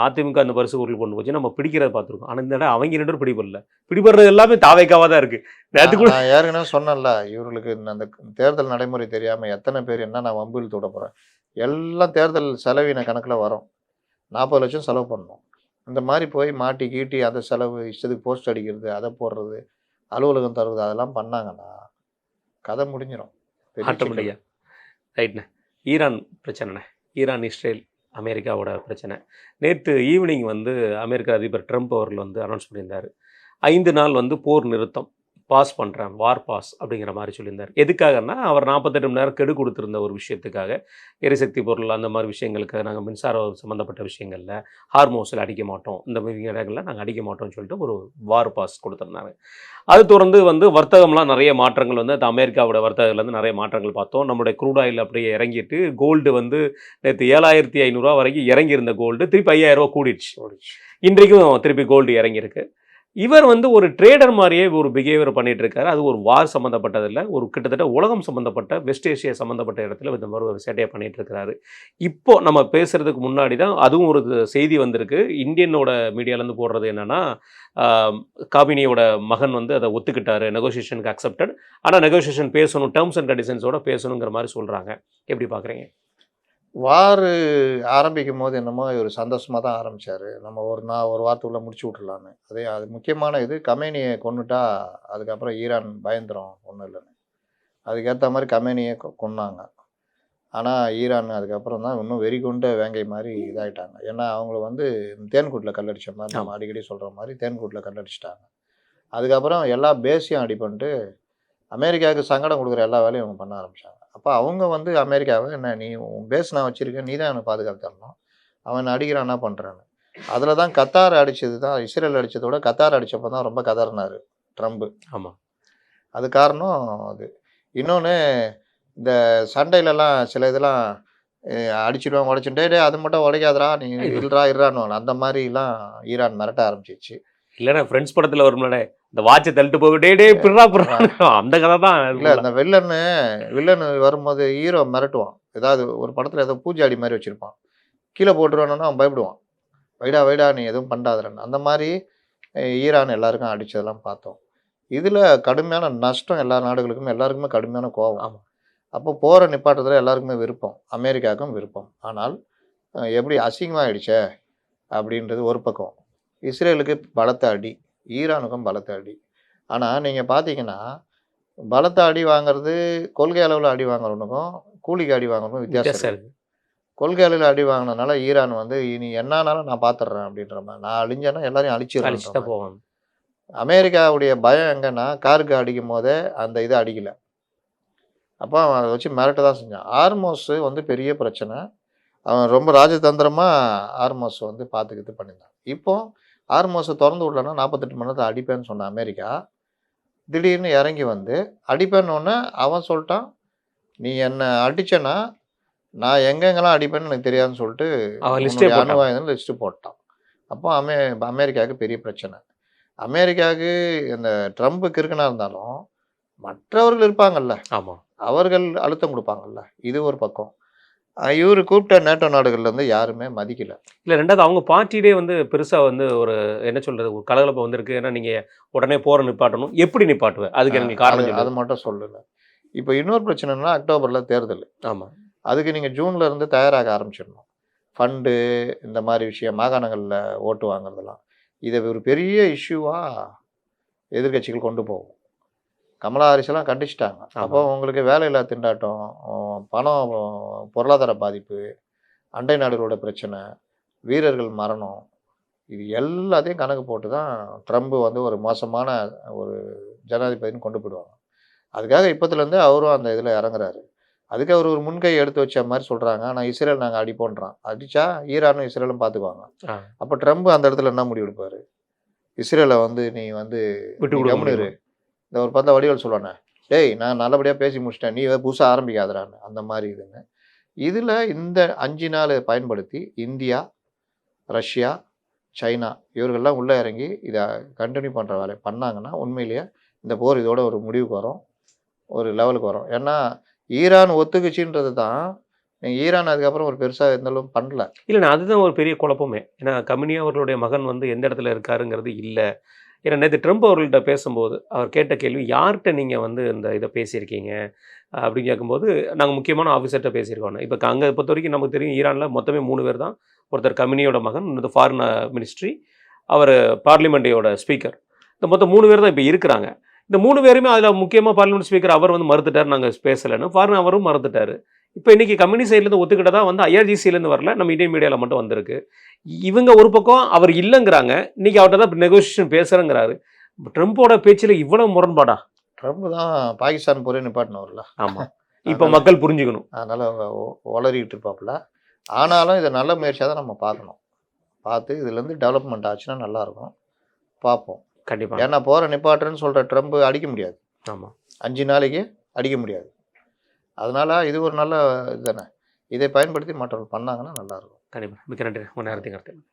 அதிமுக அந்த பரிசு பொருள் கொண்டு போச்சு நம்ம பிடிக்கிறத பார்த்துருக்கோம். ஆனால் இந்த இடம் அவங்க 2 பேரும் பிடிபடல. பிடிபடுறது எல்லாமே தாவேக்காவாக தான் இருக்குது. நேற்று கூட நான் ஏற்கனவே சொன்னேன்ல, இவர்களுக்கு அந்த தேர்தல் நடைமுறை தெரியாமல் எத்தனை பேர் என்ன நான் வம்பில் தொட போகிறேன். எல்லாம் தேர்தல் செலவின கணக்கில் வரும். 40 லட்சம் செலவு பண்ணணும். இந்த மாதிரி போய் மாட்டி கீட்டி அந்த செலவு இஷ்டத்துக்கு போஸ்ட் அடிக்கிறது, அதை போடுறது, அலுவலகம் தருவது அதெல்லாம் பண்ணாங்கன்னா கதை முடிஞ்சிடும். ஆட்டோமேட்டிக்கா. ரைட்ண்ணே. ஈரான் பிரச்சனைண்ணே. ஈரான், இஸ்ரேல், அமெரிக்காவோட பிரச்சனை. நேற்று ஈவினிங் வந்து அமெரிக்க அதிபர் ட்ரம்ப் அவர்கள் வந்து அனௌன்ஸ் பண்ணியிருந்தார். 5 நாள் வந்து போர் நிறுத்தம் பாஸ் பண்ணுறேன், வார் பாஸ் அப்படிங்கிற மாதிரி சொல்லியிருந்தார். எதுக்காகன்னா அவர் 48 மணி நேரம் கெடு கொடுத்துருந்த ஒரு விஷயத்துக்காக, எரிசக்தி பொருள் அந்த மாதிரி விஷயங்களுக்கு நாங்கள் மின்சாரம் சம்மந்தப்பட்ட விஷயங்களில் ஹார்மோஸில் அடிக்க மாட்டோம், இந்த மாதிரி இடங்களில் நாங்கள் அடிக்க மாட்டோம்னு சொல்லிட்டு ஒரு வார் பாஸ் கொடுத்துருந்தாங்க. அது தொடர்ந்து வந்து வர்த்தகம்லாம் நிறைய மாற்றங்கள் வந்து அந்த அமெரிக்காவோட வர்த்தகத்துலேருந்து நிறைய மாற்றங்கள் பார்த்தோம். நம்மளுடைய க்ரூட் ஆயில் அப்படியே இறங்கிட்டு கோல்டு வந்து நேற்று 7500 வரைக்கும் இறங்கியிருந்த கோல்டு திருப்பி 5000 கூடிடுச்சு. இன்றைக்கும் திருப்பி கோல்டு இறங்கியிருக்கு. இவர் வந்து ஒரு ட்ரேடர் மாதிரியே ஒரு பிஹேவியர் பண்ணிட்டு இருக்காரு. அது ஒரு வார் சம்மந்தப்பட்டதில்லை, ஒரு கிட்டத்தட்ட உலகம் சம்மந்தப்பட்ட வெஸ்ட் ஏஷியா சம்மந்தப்பட்ட இடத்துல இந்த மாதிரி ஒரு சேட்டையை பண்ணிட்டு இருக்கிறாரு. இப்போ நம்ம பேசுறதுக்கு முன்னாடி தான் அதுவும் ஒரு செய்தி வந்திருக்கு. இந்தியனோட மீடியாலேருந்து போடுறது என்னன்னா, காபினியோட மகன் வந்து அதை ஒத்துக்கிட்டாரு, நெகோசியேஷனுக்கு அக்செப்டட். ஆனால் நெகோசியேஷன் பேசணும், டேர்ம்ஸ் அண்ட் கண்டிஷன்ஸோட பேசணுங்கிற மாதிரி சொல்கிறாங்க. எப்படி பார்க்குறீங்க? வார் ஆரம்பிக்கும் போது என்னமோ ஒரு சந்தோஷமாக தான் ஆரம்பித்தார். நம்ம ஒரு வாரத்துக்குள்ளே முடிச்சு விட்றலான்னு. அது முக்கியமான இது கமேனியை கொண்டுட்டா அதுக்கப்புறம் ஈரான் பயந்துரும் ஒன்றும் இல்லைன்னு. அதுக்கேற்ற மாதிரி கமேனியை கொன்னாங்க. ஆனால் ஈரான் அதுக்கப்புறம் தான் இன்னும் வெறி கொண்ட வேங்கை மாதிரி இதாகிட்டாங்க. ஏன்னா அவங்கள வந்து தேன்கூட்டில் கல்லடிச்ச மாதிரி, நம்ம அடிக்கடி சொல்கிற மாதிரி தேன்கூட்டில் கல்லடிச்சிட்டாங்க. அதுக்கப்புறம் எல்லா பேஸையும் அடி பண்ணிட்டு அமெரிக்காவுக்கு சங்கடம் கொடுக்குற எல்லா வேலையும் அவங்க பண்ண ஆரம்பித்தாங்க. அப்போ அவங்க வந்து அமெரிக்காவை என்ன நீ உன் பேஸ் நான் வச்சுருக்கேன், நீ தான் எனக்கு பாதுகாப்பு தரணும், அவன் அடிக்கிறான் என்ன பண்ணுறான்னு. அதில் தான் கத்தார் அடித்தது தான், இஸ்ரேல் அடித்ததோட கத்தார் அடித்தப்போ தான் ரொம்ப கதறினார் ட்ரம்ப்பு. ஆமாம், அது காரணம் அது. இன்னொன்று இந்த சண்டையிலலாம் சில இதெல்லாம் அடிச்சிடுவாங்க உடைச்சுட்டே, அது மட்டும் உடைக்காதரா நீ இருறான்னு அந்த மாதிரிலாம் ஈரான் மிரட்ட ஆரம்பிச்சிச்சு. இல்லைன்னா ஃப்ரெண்ட்ஸ் படத்தில் வரும்லடே இந்த வாட்சை தள்ளிட்டு போக டே பிறா அந்த கதை தான். இல்லை இந்த வில்லன் வரும்போது ஹீரோ மிரட்டுவான். ஏதாவது ஒரு படத்தில் ஏதோ பூஜாடி மாதிரி வச்சுருப்பான், கீழே போட்டுருவானோன்னா அவன் பயப்படுவான், வைடா நீ எதுவும் பண்ணாதரன்னு. அந்த மாதிரி ஈரான் எல்லாருக்கும் அடித்ததெல்லாம் பார்த்தோம். இதில் கடுமையான நஷ்டம் எல்லா நாடுகளுக்குமே, எல்லாருக்குமே கடுமையான கோபம். ஆமாம். அப்போ போகிற நிப்பாட்டத்தில் எல்லாருக்குமே விருப்பம், அமெரிக்காவுக்கும் விருப்பம். ஆனால் எப்படி அசிங்கமாகிடுச்சே அப்படின்றது ஒரு பக்கம். இஸ்ரேலுக்கு பலத்த அடி, ஈரானுக்கும் பலத்த அடி. ஆனால் நீங்கள் பார்த்தீங்கன்னா பலத்த அடி வாங்கிறது கொள்கை அளவில் அடி வாங்குறவனுக்கும் கூலிக்கு அடி வாங்குறதுக்கும் வித்தியாசம் இருக்குது. கொள்கை அளவில் அடி வாங்கினதுனால ஈரான் வந்து இனி என்னானாலும் நான் பார்த்துட்றேன் அப்படின்ற மாதிரி, நான் அழிஞ்சேன்னா எல்லாரையும் அழிச்சிட்டு போவேன். அமெரிக்காவுடைய பயம் எங்கன்னா காருக்கு அடிக்கும் போதே அந்த இதை அடிக்கலை. அப்போ அவன் அதை வச்சு மிரட்ட தான் செஞ்சான். ஹார்மோஸ் வந்து பெரிய பிரச்சனை. அவன் ரொம்ப ராஜதந்திரமாக ஹார்மோஸ் வந்து பார்த்துக்கிட்டு பண்ணியிருந்தான். இப்போ ஹார்மோஸை திறந்து விடலன்னா 48 மணி நேரத்தில் அடிப்பேன்னு சொன்ன அமெரிக்கா திடீர்னு இறங்கி வந்து அடிப்பேன்னு அவன் சொல்லிட்டான், நீ என்னை அடிச்சேன்னா நான் எங்கெங்கெல்லாம் அடிப்பேன்னு எனக்கு தெரியாதுன்னு சொல்லிட்டு அணுவாயுதம் லிஸ்ட்டு போட்டான். அப்போ அமெரிக்காவுக்கு பெரிய பிரச்சனை. அமெரிக்காவுக்கு இந்த ட்ரம்ப்புக்கு இருக்குன்னா இருந்தாலும் மற்றவர்கள் இருப்பாங்கல்ல, ஆமாம், அவர்கள் அழுத்தம் கொடுப்பாங்கல்ல, இது ஒரு பக்கம். இவர் கூப்பிட்ட நேட்டோ நாடுகள்லேருந்து யாருமே மதிக்கலை. இல்லை, ரெண்டாவது அவங்க பார்ட்டிலே வந்து பெருசாக வந்து ஒரு என்ன சொல்கிறது, ஒரு கலகலப்பை வந்திருக்கு. ஏன்னா நீங்கள் உடனே போகிற நிப்பாட்டணும், எப்படி நிப்பாட்டுவேன், அதுக்கு எனக்கு காரணம் அது மட்டும் சொல்லலை. இப்போ இன்னொரு பிரச்சனைனா அக்டோபரில் தேர்தல். ஆமாம், அதுக்கு நீங்கள் ஜூனில் இருந்து தயாராக ஆரம்பிச்சிடணும். ஃபண்டு இந்த மாதிரி விஷயம், மாகாணங்களில் ஓட்டு வாங்குறதெல்லாம், இதை ஒரு பெரிய இஷ்யூவாக எதிர்கட்சிகள் கொண்டு போகும். கமலா ஹாரிஸ்லாம் கண்டிச்சிட்டாங்க. அப்போ உங்களுக்கு வேலையில்லா திண்டாட்டம், பணம், பொருளாதார பாதிப்பு, அண்டை நாடுகளோட பிரச்சனை, வீரர்கள் மரணம், இது எல்லாத்தையும் கணக்கு போட்டு தான் ட்ரம்ப் வந்து ஒரு மோசமான ஒரு ஜனாதிபதினு கொண்டு போயிடுவாங்க. அதுக்காக இப்போத்துலேருந்தே அவரும் அந்த இதில் இறங்குறாரு. அதுக்கு அவர் ஒரு முன்கை எடுத்து வச்ச மாதிரி சொல்கிறாங்க. ஆனால் இஸ்ரேல் நாங்கள் அடிப்போன்றான். அடித்தா ஈரானும் இஸ்ரேலும் பார்த்துக்குவாங்க. அப்போ ட்ரம்ப் அந்த இடத்துல என்ன முடிவு எடுப்பார்? இஸ்ரேலை வந்து நீ வந்து விட்டு விடுமுறை இந்த ஒரு 10 வடிவல் சொல்லுவானே, டேய் நான் நல்லபடியாக பேசி முடிச்சிட்டேன், நீ புதுசாக ஆரம்பிக்காதடான்னு, அந்த மாதிரி இதுங்க. இதில் இந்த 5 நாள் பயன்படுத்தி இந்தியா, ரஷ்யா, சைனா இவர்கள்லாம் உள்ளே இறங்கி இதை கண்டினியூ பண்ணுற வேலையை பண்ணாங்கன்னா உண்மையிலேயே இந்த போர் இதோட ஒரு முடிவுக்கு வரும், ஒரு லெவலுக்கு வரும். ஏன்னா ஈரான் ஒத்துக்குச்சின்றது தான், ஈரான் அதுக்கப்புறம் ஒரு பெருசாக எந்தளவும் பண்ணல. இல்லைண்ணா, அதுதான் ஒரு பெரிய குழப்பமே. ஏன்னா கமினி அவர்களுடைய மகன் வந்து எந்த இடத்துல இருக்காருங்கிறது இல்லை. ஏன்னா நேற்று ட்ரம்ப் அவர்கள்ட்ட பேசும்போது அவர் கேட்ட கேள்வி, யார்கிட்ட நீங்கள் வந்து இந்த இதை பேசியிருக்கீங்க அப்படின்னு கேட்கும்போது, நாங்கள் முக்கியமான ஆஃபீஸர்கிட்ட பேசியிருக்கோம். இப்போ அங்கே பொறுத்த வரைக்கும் நமக்கு தெரியும், ஈரானில் மொத்தமே 3 பேர் தான். ஒருத்தர் கமினியோட மகன், இன்னொரு ஃபாரின் மினிஸ்ட்ரி, அவர் பார்லிமெண்ட்டோட ஸ்பீக்கர். இந்த மொத்தம் 3 பேர் தான் இப்போ இருக்கிறாங்க. இந்த 3 பேருமே அதில் முக்கியமாக பார்லிமெண்ட் ஸ்பீக்கர் அவர் வந்து மறுத்துட்டார், நாங்கள் பேசலைன்னு. ஃபாரின் அவரும் மறுத்துட்டார். இப்போ இன்றைக்கி கம்யூனி சைட்லேருந்து ஒத்துக்கிட்டதா வந்து ஐஆர்ஜிசிலேருந்து வரல, நம்ம இந்தியன் மீடியாவில் மட்டும் வந்திருக்கு. இவங்க ஒரு பக்கம் அவர் இல்லைங்கிறாங்க, இன்றைக்கி அவர்கிட்ட தான் நெகோசியேஷன் பேசுகிறேங்கிறாரு. ட்ரம்ப்போட பேச்சில் இவ்வளோ முரண்பாடா? ட்ரம்ப் தான் பாகிஸ்தான் போரே நிப்பாட்டினவர்ல. ஆமாம், இப்போ மக்கள் புரிஞ்சுக்கணும். அதனால் உளறிக்கிட்டு இருப்பாப்புல. ஆனாலும் இதை நல்ல முயற்சியாக தான் நம்ம பார்க்கணும். பார்த்து இதுலேருந்து டெவலப்மெண்ட் ஆச்சுன்னா நல்லாயிருக்கும், பார்ப்போம். கண்டிப்பாக. ஏன்னா போகிற நிப்பாட்டுறேன்னு சொல்கிற ட்ரம்ப் அடிக்க முடியாது. ஆமாம், 5 நாளைக்கு அடிக்க முடியாது. அதனால் இது ஒரு நல்ல இது தானே, இதை பயன்படுத்தி மற்றவர்கள் பண்ணாங்கன்னா நல்லாயிருக்கும். கண்டிப்பாக. மிக்க நன்றி உங்கள் நேரத்தை கருத்து.